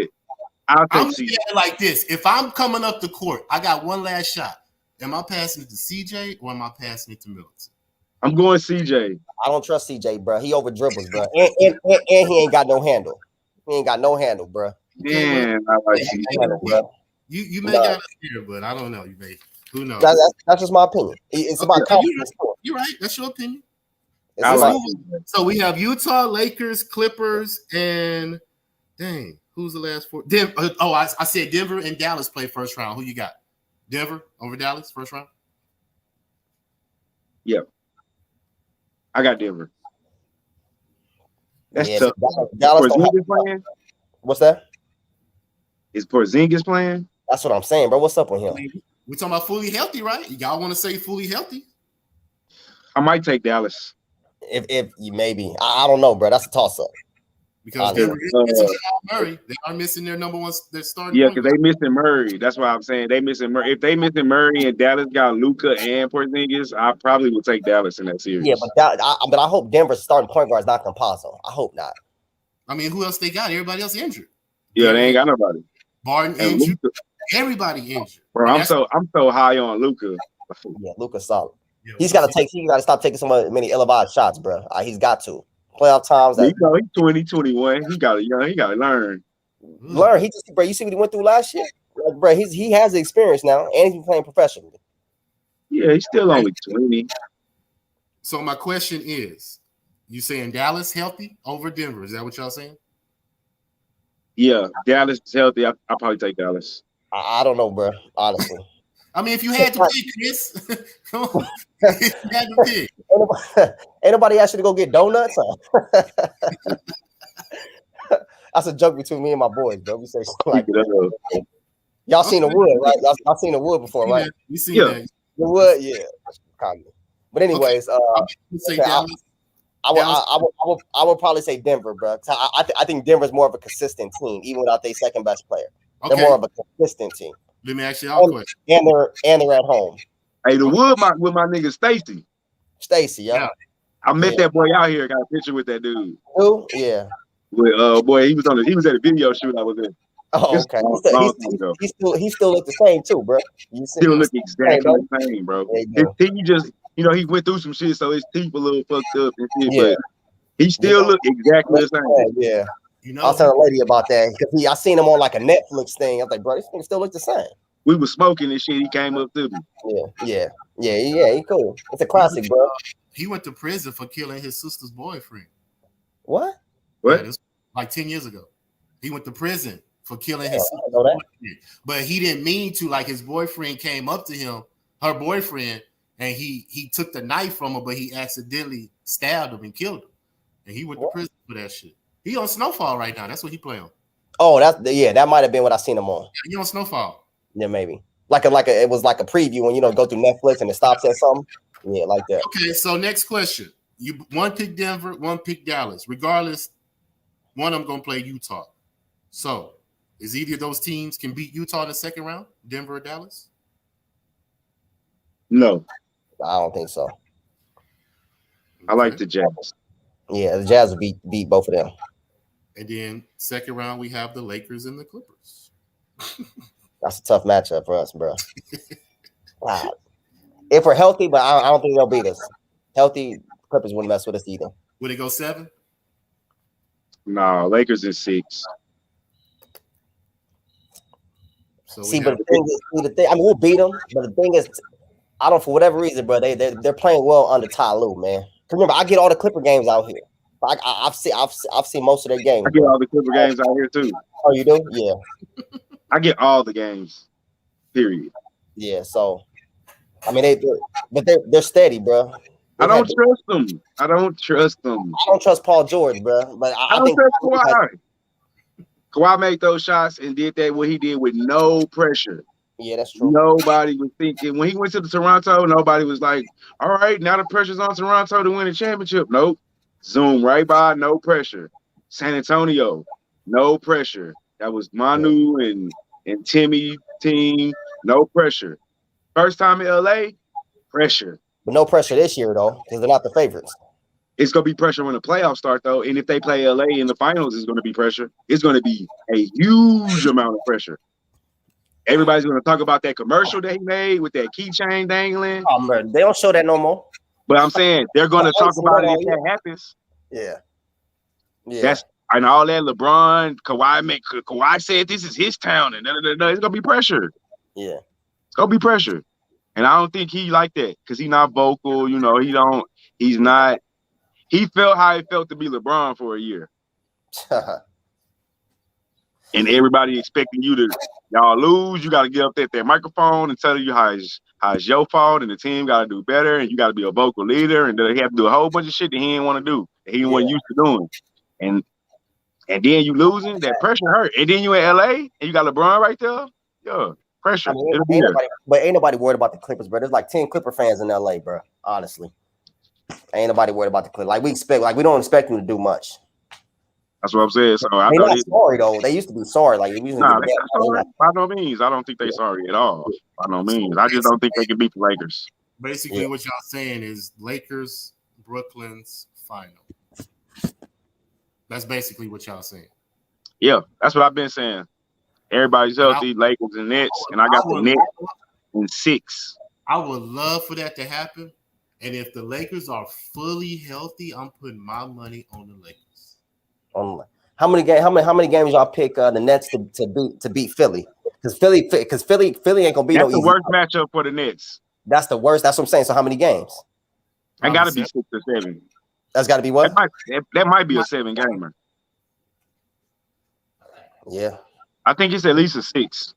I'm looking at it like this. If I'm coming up the court, I got one last shot. Am I passing it to CJ or am I passing it to Middleton? I'm going CJ. I don't trust CJ, bro. He over dribbles, bro. And he ain't got no handle. He ain't got no handle, bro. Man, I like CJ. Bro. You may got it here, but I don't know. You may. Who knows? That's just my opinion. It's about confidence. You're right. That's your opinion. So we have Utah, Lakers, Clippers, and dang. Who's the last 4? Denver. I said Denver and Dallas play first round. Who you got? Denver over Dallas first round? Yeah. I got Denver. That's tough. Dallas playing? What's that? Is Porzingis playing? That's what I'm saying, bro. What's up with him? We're talking about fully healthy, right? Y'all want to say fully healthy? I might take Dallas. If you maybe. I don't know, bro. That's a toss-up. Because Denver is missing Murray. They are missing their number one. They're starting. Yeah, because they missing Murray. That's why I'm saying they missing Murray. If they missing Murray and Dallas got Luka and Porzingis, I probably would take Dallas in that series. Yeah, but I hope Denver's starting point guard is not Campazzo. I hope not. I mean, who else they got? Everybody else injured. Yeah, they ain't got nobody. Barton injured. Everybody injured. Bro, I'm so high on Luka. Yeah, Luka's solid. Yeah, he's got to stop taking so many elevated shots, bro. He's got to. Playoff times. He's 20, 21. He got to learn. Learn. You see what he went through last year? Bro, he has the experience now, and he's playing professionally. Yeah, he's still only 20. So my question is, you saying Dallas healthy over Denver? Is that what y'all saying? Yeah, Dallas is healthy. I'll probably take Dallas. I don't know, bro. Honestly. I mean, if you had to pick, Chris, come on. You had to pick. Ain't nobody asked you to go get donuts? That's a joke between me and my boys, bro. We say like y'all seen the wood, right? Y'all seen the wood before, right? We seen that. The wood, yeah. But anyways, I would probably say Denver, bro. I think Denver's more of a consistent team, even without their second best player. Okay. They're more of a consistent team. Let me ask you a question. And they're at home. Hey, the wood with my nigga Stacy. Stacy, yeah. I met that boy out here. Got a picture with that dude. Who? Yeah. With boy, he was at a video shoot I was in. Oh, This okay. long time ago. He still look the same too, bro. You see, Still look exactly the same, bro. There His you go. teeth just, he went through some shit, so his teeth a little fucked up and shit, Yeah. but he still look exactly the same. Yeah. You I was know, telling a lady about that because I seen him on like a Netflix thing. I was like, bro, this thing still look the same. We was smoking and shit. He came up to me. Yeah. He cool. It's a classic, bro. he went to prison for killing his sister's boyfriend. What? What? Yeah, this was like 10 years ago. He went to prison for killing his I sister's know that. boyfriend. But he didn't mean to. Like his boyfriend came up to him, her boyfriend, and he took the knife from her, but he accidentally stabbed him and killed him. And he went to prison for that shit. He on Snowfall right now. That's what he play on. Oh, that might have been what I seen him on. He on Snowfall. Yeah, maybe. It was like a preview when go through Netflix and it stops at something. Yeah, like that. Okay, so next question. You one pick Denver, one pick Dallas. Regardless, one of them gonna play Utah. So is either of those teams can beat Utah in the second round, Denver or Dallas? No, I don't think so. I like the Jazz. Yeah, the Jazz will beat both of them. And then second round, we have the Lakers and the Clippers. That's a tough matchup for us, bro. Wow. If we're healthy, but I don't think they'll beat us. Healthy, Clippers wouldn't mess with us either. Would it go 7? No, Lakers is 6. So See, but the thing, I mean, we'll beat them. But the thing is, I don't, for whatever reason, bro, they're playing well under Ty Lue, man. Remember, I get all the Clipper games out here. I've seen most of their games. I get all the Clipper games out here too. Oh, you do? Yeah. I get all the games. Period. Yeah. So, I mean, they're steady, bro. I don't trust them. I don't trust Paul George, bro. But I think trust Kawhi. Kawhi made those shots and did what he did with no pressure. Yeah, that's true. Nobody was thinking when he went to the Toronto. Nobody was like, "All right, now the pressure's on Toronto to win a championship." Nope. Zoom right by, no pressure. San Antonio, no pressure. That was Manu and Timmy team, no pressure. First time in LA, pressure. But no pressure this year though, because they're not the favorites. It's gonna be pressure when the playoffs start though, and if they play LA in the finals, it's gonna be pressure. It's gonna be a huge amount of pressure. Everybody's gonna talk about that commercial that he made with that keychain dangling. Oh man, they don't show that no more. But I'm saying they're gonna talk about it if that happens. Yeah. That's and all that LeBron, Kawhi said this is his town, and it's gonna be pressure. Yeah, it's gonna be pressure, and I don't think he like that because he's not vocal. He's not. He felt how it felt to be LeBron for a year, and everybody expecting y'all lose. You got to get up there at that microphone and tell you how it's your fault, and the team got to do better, and you got to be a vocal leader, and they have to do a whole bunch of shit that he didn't want to do, that he wasn't used to doing, and then you losing, that pressure hurt, and then you in LA and you got LeBron right there, pressure. I mean, ain't nobody worried about the Clippers, bro. There's like 10 Clipper fans in LA, bro. Honestly, ain't nobody worried about the Clippers. We don't expect them to do much. That's what I'm saying. So they're not sorry though. They used to be sorry. Like they used to be sorry. By no means, I don't think they sorry at all. By no means, I just don't think they can beat the Lakers. Basically, what y'all saying is Lakers, Brooklyn's final. That's basically what y'all saying. Yeah, that's what I've been saying. Everybody's healthy, Lakers and Nets, and I got the Nets in 6. I would love for that to happen. And if the Lakers are fully healthy, I'm putting my money on the Lakers. How many games y'all pick the Nets to beat Philly? Because Philly ain't gonna be That's no easy. the worst matchup for the Nets. That's the worst. That's what I'm saying. So how many games? I gotta be 6 or 7. That's got to be what? That might be a 7-gamer. Yeah, I think it's at least a 6.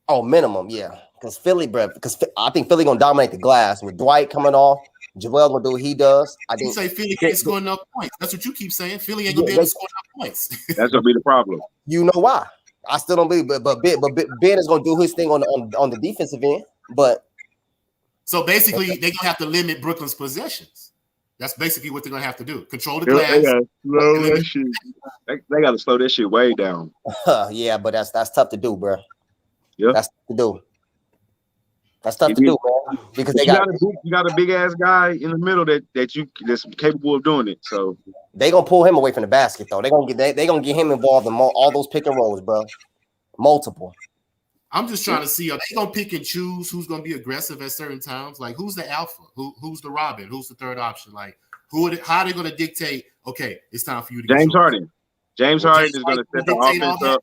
Oh, minimum, yeah. Because Philly, bro. Because I think Philly gonna dominate the glass with Dwight coming off. Joel gonna do what he does. You say Philly can't score enough points. That's what you keep saying. Philly ain't gonna be able to score enough points. That's gonna be the problem. You know why? I still don't believe, but Ben is gonna do his thing on the defensive end. But so basically, they're gonna have to limit Brooklyn's possessions. That's basically what they're gonna have to do. Control the glass. They gotta slow that shit way down. Yeah, but that's tough to do, bro. Yeah, that's tough to do. That's tough to do, man. Because they got you got a big ass guy in the middle that's capable of doing it. So they gonna pull him away from the basket though. They gonna get him involved in all those pick and rolls, bro. Multiple. I'm just trying to see, are they gonna pick and choose who's gonna be aggressive at certain times? Like who's the alpha? Who's the Robin? Who's the third option? Like how are they gonna dictate? Okay, it's time for you to get James Harden. James Harden is gonna set the offense up.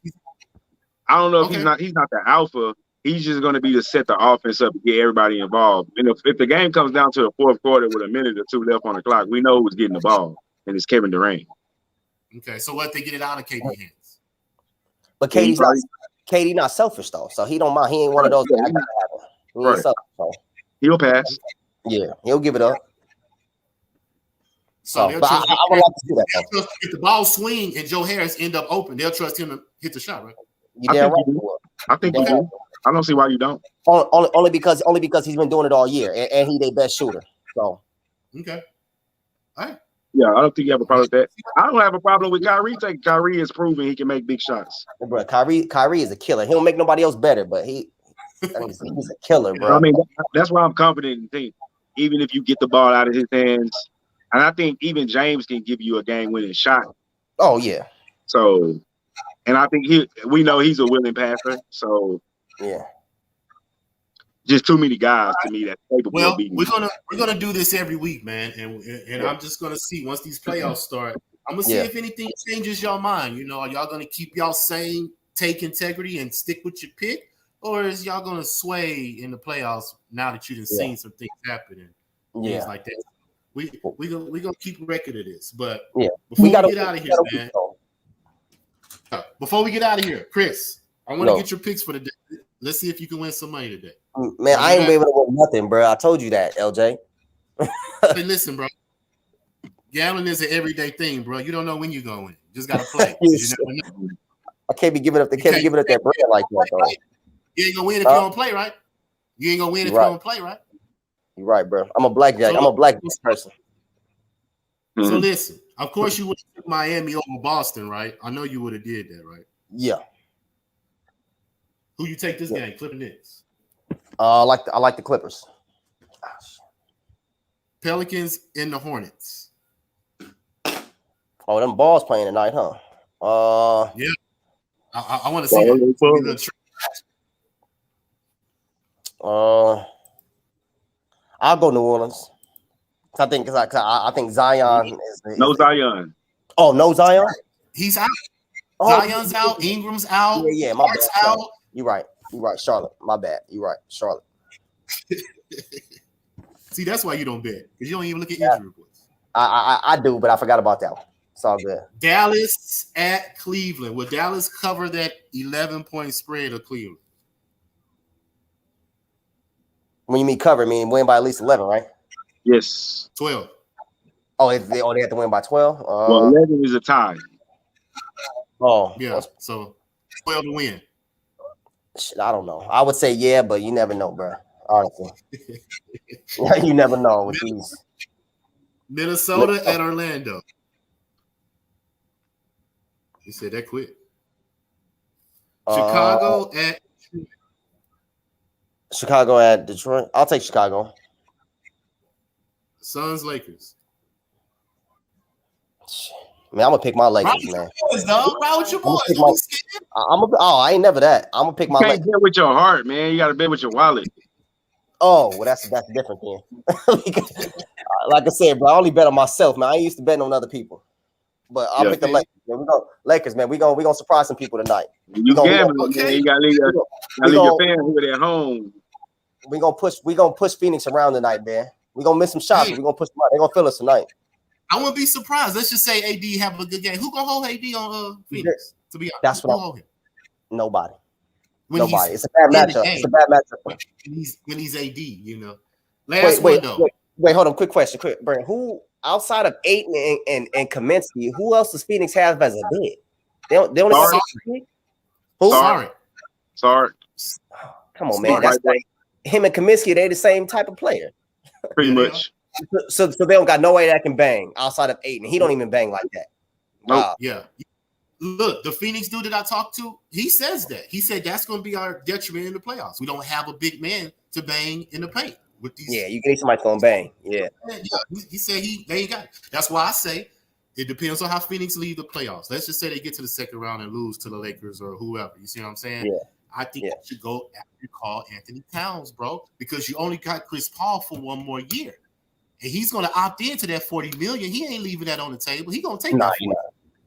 I don't know if he's not the alpha. He's just going to be to set the offense up and get everybody involved. And if the game comes down to the fourth quarter with a minute or two left on the clock, we know who's getting the ball, and it's Kevin Durant. Okay, so what if they get it out of KD hands? But KD not selfish though, so he don't mind. He ain't one of those guys. He ain't selfish, so. He'll pass. Yeah, he'll give it up. So but I would like to see that. If the ball swing and Joe Harris end up open, they'll trust him to hit the shot, right? I think you do. I don't see why you don't. Only because he's been doing it all year, and he's their best shooter. So okay, all right. Yeah, I don't think you have a problem with that. I don't have a problem with Kyrie. Kyrie has proven he can make big shots. Bro, Kyrie is a killer. He don't make nobody else better, but he's a killer, bro. I mean, that's why I'm confident in think even if you get the ball out of his hands, and I think even James can give you a game-winning shot. Oh yeah. So, and I think we know he's a willing passer. So. Yeah, just too many guys to me that's capable of beating. We're gonna do this every week, man, and I'm just gonna see once these playoffs start. I'm gonna see if anything changes your mind. You know, are y'all gonna keep y'all same take integrity and stick with your pick, or is y'all gonna sway in the playoffs now that you've seen some things happen and things like that? We gonna keep record of this, but before we get out of here, man. Before we get out of here, Chris, I want to get your picks for the day. Let's see if you can win some money today. Man, I ain't able to win nothing, bro. I told you that, LJ. Hey, listen, bro. Gambling is an everyday thing, bro. You don't know when you're going to win. You just got to play. I can't be giving up that bread like that, though. You ain't going to win if you don't play, right? You ain't going to win if you don't play, right? You're right, bro. I'm a blackjack. I'm a blackjack person. So listen, of course you would have took Miami over Boston, right? I know you would have did that, right? Yeah. Who you take this game? Clippers Knicks. I like the Clippers. Pelicans in the Hornets. Oh, them balls playing tonight, huh? Yeah. I want to see that. I'll go New Orleans. I think Zion is no Zion. Oh, no Zion? He's out. Zion's out. Ingram's out. Yeah, my bad. Out. You're right. Charlotte. My bad. You're right. Charlotte. See, that's why you don't bet, because you don't even look at injury reports. I do, but I forgot about that one. It's all good. Dallas at Cleveland. Will Dallas cover that 11-point spread of Cleveland? When you mean cover, I mean win by at least 11, right? Yes. 12. Oh, they have to win by 12? Well, 11 is a tie. Oh. Yeah, so 12 to win. Shit, I don't know. I would say yeah, but you never know, bro. Honestly. You never know with these. Minnesota at Orlando. You said that quick. Chicago at Detroit. I'll take Chicago. Suns Lakers. Man, I'm gonna pick my Lakers, man. Ride with your boys. I ain't never that. I'm gonna pick my Lakers. Bet with your heart, man. You gotta bet with your wallet. Oh, well, that's different thing. Like I said, bro, I only bet on myself, man. I ain't used to betting on other people. But I'll pick the Lakers. Man. Lakers, man. We gonna surprise some people tonight. You gambling, man. You gotta leave your family at home. We gonna push Phoenix around tonight, man. We gonna miss some shots. We gonna push them out. They gonna feel us tonight. I wouldn't be surprised. Let's just say AD have a good game. Who gonna hold AD on Phoenix? To be honest, that's what hold him. Nobody. Nobody. It's a bad matchup. It's a bad matchup. When he's AD, you know. Wait, hold on. Quick question. Brent, who outside of Ayton and Kaminsky, who else does Phoenix have as a bid? They don't have who? Sorry. Come on, man. That's like him and Kaminsky, they the same type of player. Pretty much. So they don't got nobody that can bang outside of Ayton. He don't even bang like that. Nope. Yeah. Look, the Phoenix dude that I talked to, he says that. He said that's going to be our detriment in the playoffs. We don't have a big man to bang in the paint with these. Yeah, you need somebody going to bang. Yeah. He said they ain't got it. That's why I say it depends on how Phoenix leave the playoffs. Let's just say they get to the second round and lose to the Lakers or whoever. You see what I'm saying? Yeah. I think you should go after Karl Anthony Towns, bro, because you only got Chris Paul for one more year. And he's going to opt into that $40 million. He ain't leaving that on the table. He's going to take that.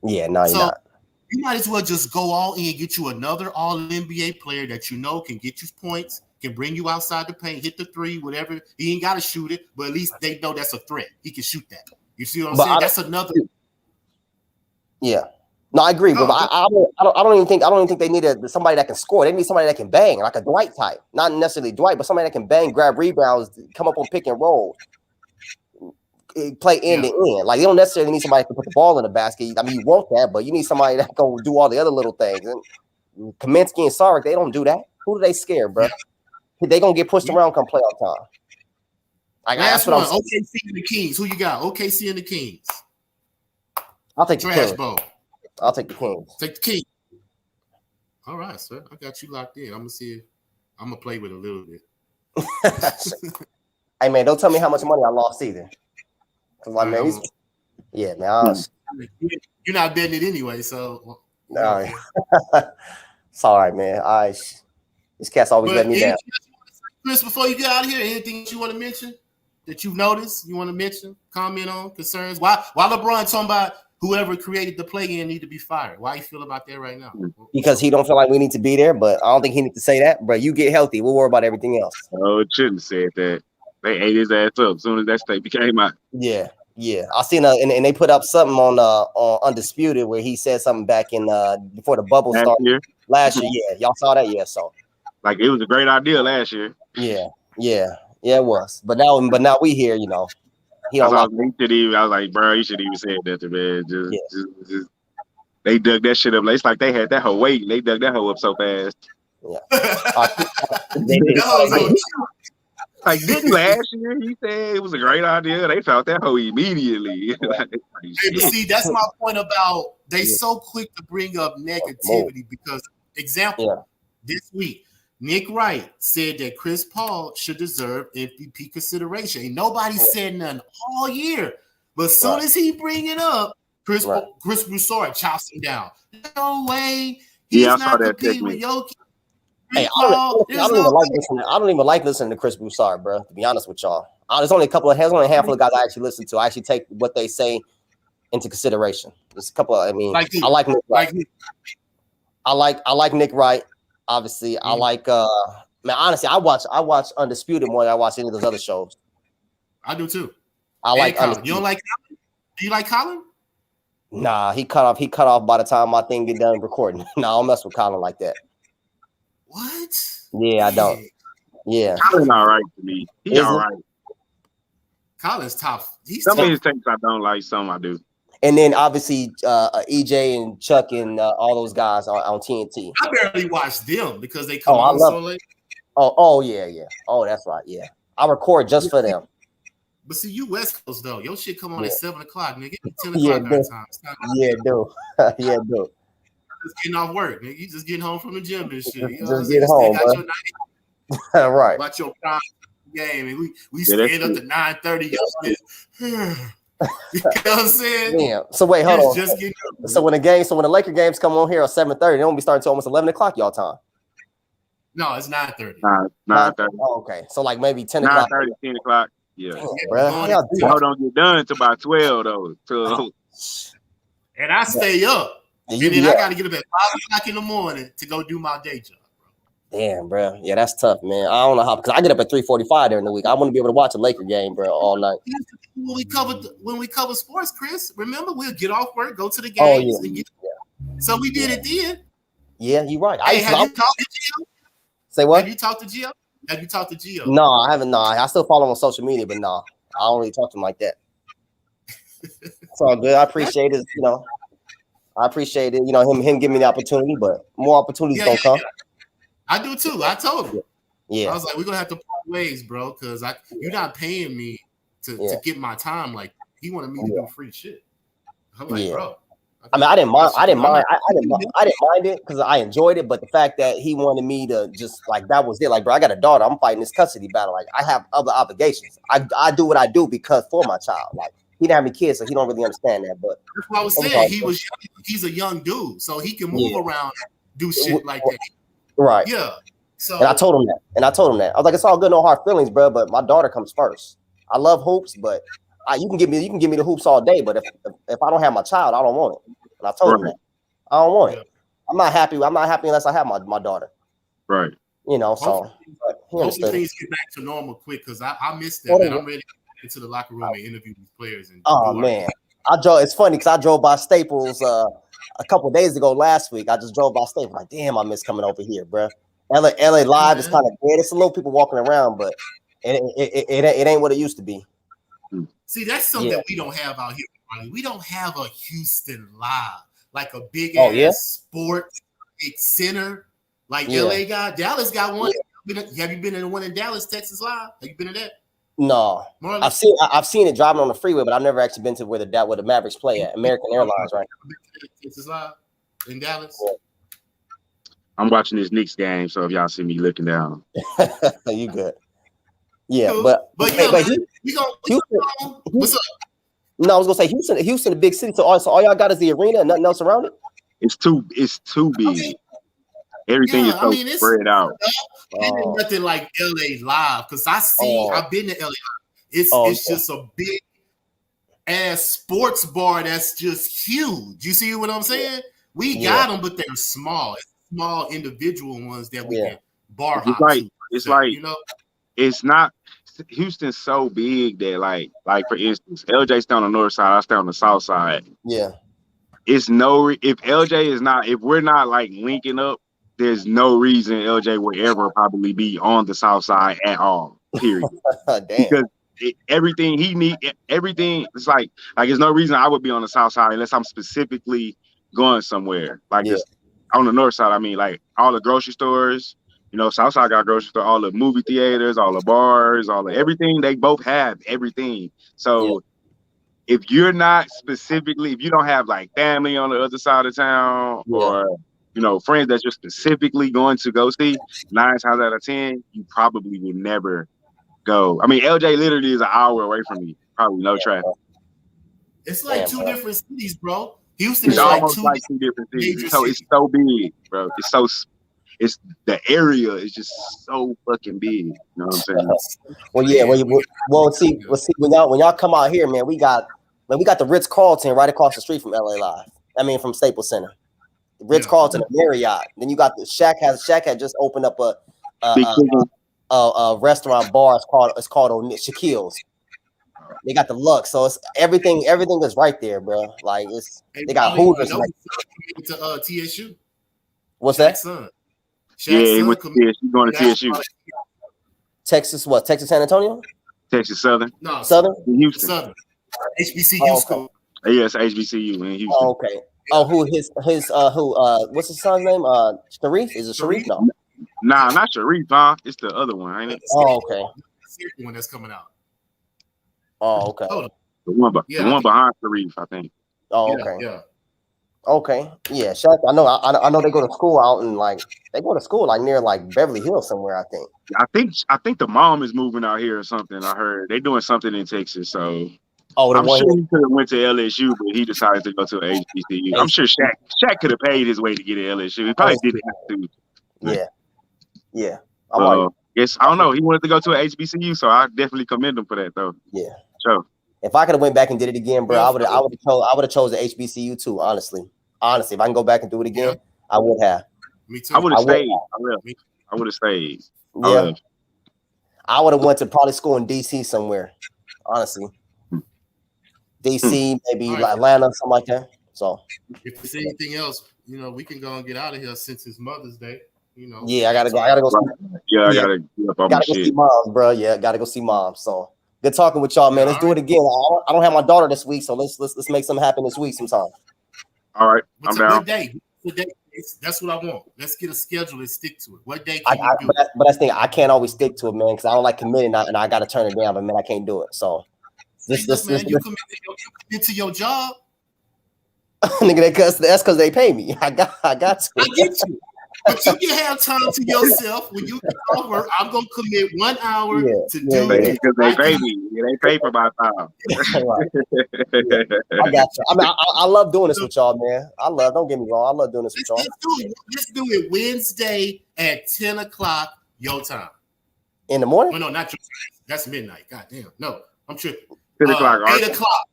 Yeah, no, you're not. You might as well just go all in, get you another all-NBA player that you know can get you points, can bring you outside the paint, hit the three, whatever. He ain't got to shoot it, but at least they know that's a threat. He can shoot that. You see what I'm saying? That's another. Yeah. No, I agree, but I don't even think they need somebody that can score. They need somebody that can bang, like a Dwight type. Not necessarily Dwight, but somebody that can bang, grab rebounds, come up on pick and roll, play end to end. Like, you don't necessarily need somebody to put the ball in the basket. I mean, you want that, but you need somebody that can do all the other little things. And Kaminsky and Sarek, they don't do that. Who do they scare, bro? They gonna get pushed around come playoff time. Like, last one, OKC and the Kings. Who you got? OKC and the Kings. I'll take the Trash Bowl. I'll take the Kings. Take the Kings. All right, sir. I got you locked in. I'm gonna see if I'm gonna play with it a little bit. Hey man, don't tell me how much money I lost either. Like, man, yeah, man. You're not betting it anyway, so. No, it's all right, man. These cats always let me down. Chris, before you get out of here, anything you want to mention that you've noticed? You want to mention, comment on, concerns? Why LeBron talking about whoever created the play-in need to be fired? Why you feel about that right now? Because he don't feel like we need to be there, but I don't think he needs to say that. But you get healthy, we'll worry about everything else. Oh, it shouldn't have said that. They ate his ass up as soon as that statement came out. Yeah. I seen and they put up something on Undisputed where he said something back in before the bubble started last year. Yeah, y'all saw that, so like it was a great idea last year. Yeah, it was. But now we hear, he don't. I was like, bro, you should even say that, man. Just they dug that shit up. It's like they had that hoe waiting. They dug that hoe up so fast. Yeah. They did. Like, didn't last year he said it was a great idea? They felt that hoe immediately. But see, that's my point about they so quick to bring up negativity because, example, this week, Nick Wright said that Chris Paul should deserve MVP consideration. Ain't nobody said nothing all year. But as soon as he bring it up, Chris Broussard chops him down. No way. He's not competing with Jokic. Hey, I don't even like listening to Chris Broussard, bro. To be honest with y'all, there's only a handful of guys I actually listen to. I actually take what they say into consideration. There's a couple. I like Nick Wright. I like Nick Wright. Obviously, I like. Man, honestly, I watch Undisputed more than I watch any of those other shows. I do too. I like. You don't like Colin? Do you like Colin? Nah, he cut off by the time my thing get done recording. Nah, I don't mess with Colin like that. What? Yeah, I don't. Yeah. Colin's all right to me. He's all right. Colin's tough. Some of his things I don't like, some I do. And then obviously EJ and Chuck and all those guys on TNT. I barely watch them because they come on so late. Oh yeah. Oh, that's right. Yeah. I record just for them. But see, you West Coast though. Your shit come on at 7 o'clock, nigga. 10 o'clock our time. Yeah, dude. Yeah, dude. Just getting off work, nigga. You just getting home from the gym and shit. You know just get home, bro. Right. Watch your prime game, and we stayed up to 9:30. You know what I'm saying? Yeah. So wait, hold on. So when the Laker games come on here at 7:30, they don't be starting until almost 11 o'clock y'all time. No, it's 9:30. 9:30. Oh, okay. So like maybe 10 o'clock. 9:30, 10 o'clock. Yeah. Bro. Don't get done until about 12 though. So. And I stay up. And then I got to get up at 5 o'clock in the morning to go do my day job, bro. Damn, bro. Yeah, that's tough, man. I don't know how, because I get up at 3:45 during the week. I want to be able to watch a Laker game, bro, all night. When we cover sports, Chris, remember, we'll get off work, go to the games. So we did it then. Yeah, you're right. Hey, have you talked to Gio? Say what? Have you talked to Gio? No, I haven't. No, I still follow him on social media, but no, I don't really talk to him like that. It's all good. I appreciate it, I appreciate it, him giving me the opportunity, but more opportunities gonna come. I do too. I told him. Yeah. I was like, we're gonna have to part ways, bro, because you're not paying me to get my time like that. He wanted me to do free shit. I'm like, bro. I mean, I didn't mind it because I enjoyed it. But the fact that he wanted me to just like that was it. Like, bro, I got a daughter. I'm fighting this custody battle. Like, I have other obligations. I do what I do because for my child. Like, he didn't have any kids, so he don't really understand that. But that's what I was saying. He's a young dude, so he can move around, do shit like that. Right. Yeah. So and I told him that. I was like, it's all good, no hard feelings, bro. But my daughter comes first. I love hoops, but you can give me the hoops all day. But if I don't have my child, I don't want it. And I told him that I don't want it. I'm not happy unless I have my daughter. Right. You know. So hopefully things get back to normal quick because I missed that. Man. I'm ready to get into the locker room and interview these players. And man, it's funny because I drove by Staples a couple of days ago last week. I just drove by Staples. Like, damn, I miss coming over here, bro. LA Live is kind of dead. It's a little people walking around, but it ain't what it used to be. See, that's something that we don't have out here. We don't have a Houston Live, like a big ass sports big center like LA got. Dallas got one. Have you been in the one in Dallas, Texas Live? Have you been in that? No, I've seen it driving on the freeway, but I've never actually been to where the Mavericks play at. American Airlines, right? Texas Live in Dallas. Yeah. I'm watching this Knicks game, so if y'all see me looking down, you good. Yeah, cool. but Houston, what's up? No, I was gonna say Houston, a big city. So all y'all got is the arena and nothing else around it. It's too big. I mean, everything is so spread out. It ain't nothing like LA Live because I've been to LA Live. It's just a big ass sports bar that's just huge. You see what I'm saying? We got them, but they're small. It's small individual ones that we can bar hop. It's like you know, it's not. Houston's so big that like for instance, LJ stay on the north side, I stay on the south side. Yeah. If we're not like linking up, there's no reason LJ would ever probably be on the south side at all. Period. Because everything it's like there's no reason I would be on the south side unless I'm specifically going somewhere. Like on the north side, I mean like all the grocery stores. You know, Southside got grocery store, all the movie theaters, all the bars, all the everything. They both have everything. So if you're not specifically, if you don't have like family on the other side of town or, you know, friends that you're specifically going to go see, 9 times out of 10, you probably will never go. I mean, LJ literally is an hour away from me. Probably no traffic. It's like two different cities, bro. Houston is almost like two different cities. So it's so big, bro. It's the area is just so fucking big. You know what I'm saying? When y'all come out here, man, we got the Ritz-Carlton right across the street from LA Live. I mean, from Staples Center. Ritz-Carlton, Marriott. Then you got the Shaq had just opened up a restaurant bar. It's called Shaquille's. They got the Lux, so it's everything is right there, bro. Like they got Hooters. To TSU. What's that? He went to TSU. Going to TSU. Texas, what? Texas San Antonio? Texas Southern. No, Southern. Houston. Southern. HBCU school. Yes, HBCU in Houston. Oh, okay. Oh, what's his son's name? Sharif? Is it Sharif? No. Nah, not Sharif, huh? It's the other one, ain't it? Oh, okay. The second one that's coming out. Oh, okay. The one behind Sharif, I think. Oh, okay. Yeah. Okay. Yeah, Shaq. I know they go to school out in near like Beverly Hills somewhere, I think. I think the mom is moving out here or something. I heard they're doing something in Texas, so I'm sure he could have went to LSU, but he decided to go to HBCU. I'm sure Shaq could have paid his way to get to LSU. He probably didn't have to. Yeah. Yes, I don't know. He wanted to go to an HBCU, so I definitely commend him for that, though. Yeah. So if I could have went back and did it again, bro, I would have chose the HBCU too. Honestly, if I can go back and do it again, I would have. Me too. I would have stayed. I would have stayed. Yeah. I would have went to probably school in DC somewhere. Honestly, DC, maybe Atlanta, something like that. So if there's anything else, we can go and get out of here since it's Mother's Day. Yeah, I gotta go. I gotta go see mom, bro. Yeah, gotta go see mom. So good talking with y'all, man. Let's do it again. I don't have my daughter this week, so let's make something happen this week sometime. All right, I'm down. What day? That's what I want. Let's get a schedule and stick to it. What day can you do? But that's the thing. I can't always stick to it, man, because I don't like committing, and I got to turn it down. But man, I can't do it. So you commit to your job. Nigga, that's because they pay me. I got to. I get you. But you can have time to yourself when you get off work. I'm gonna commit 1 hour to do it because they pay me. They pay for my time. I got you. I mean, I love doing this with y'all, man. Don't get me wrong. I love doing this with y'all. Let's do it Wednesday at 10 o'clock your time. In the morning? No, not your time. That's midnight. God damn. No, I'm tripping. 10 o'clock. 8 o'clock.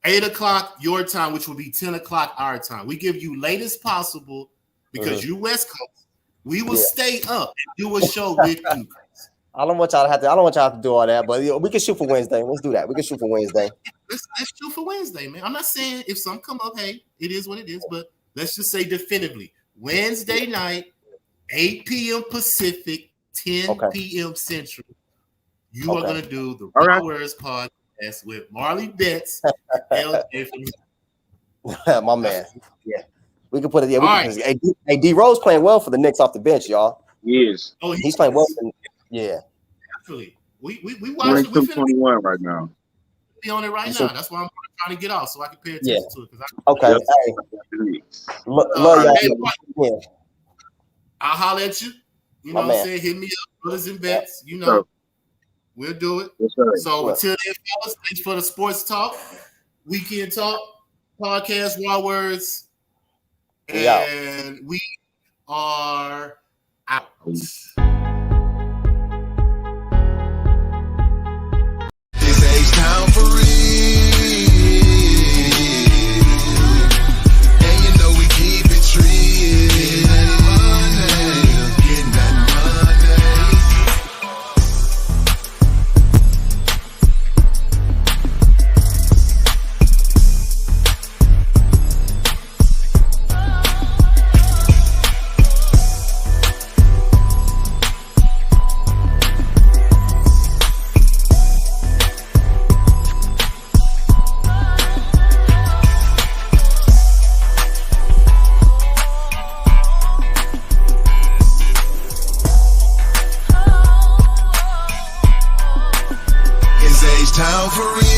8 o'clock your time, which will be 10 o'clock our time. We give you late as possible because you West Coast. We will stay up and do a show with you. I don't want y'all to do all that, but we can shoot for Wednesday. Let's do that. We can shoot for Wednesday. Let's shoot for Wednesday, man. I'm not saying if some come up, hey, it is what it is, but let's just say definitively Wednesday night, 8 p.m. Pacific, 10 p.m. Central. You are going to do the RaWordz podcast with Marley Betts, LjfromHouston. My man. Yeah. We can put it. Yeah. Hey, D Rose playing well for the Knicks off the bench, y'all. Yes. Oh, he's playing well. Yeah. Actually, we watch it. 21 right now. Be on it right now. That's why I'm trying to get off so I can pay attention to it. Okay. Hey. Love y'all. I'll holler at you. You know what I'm saying? Hit me up, brothers and bets. You know, we'll do it. Yes, so until then, fellas, thanks for the sports talk, weekend talk, podcast, RaWordz. And we are out. This H-Town for real. And you know we keep it real. Getting that H-Town for real.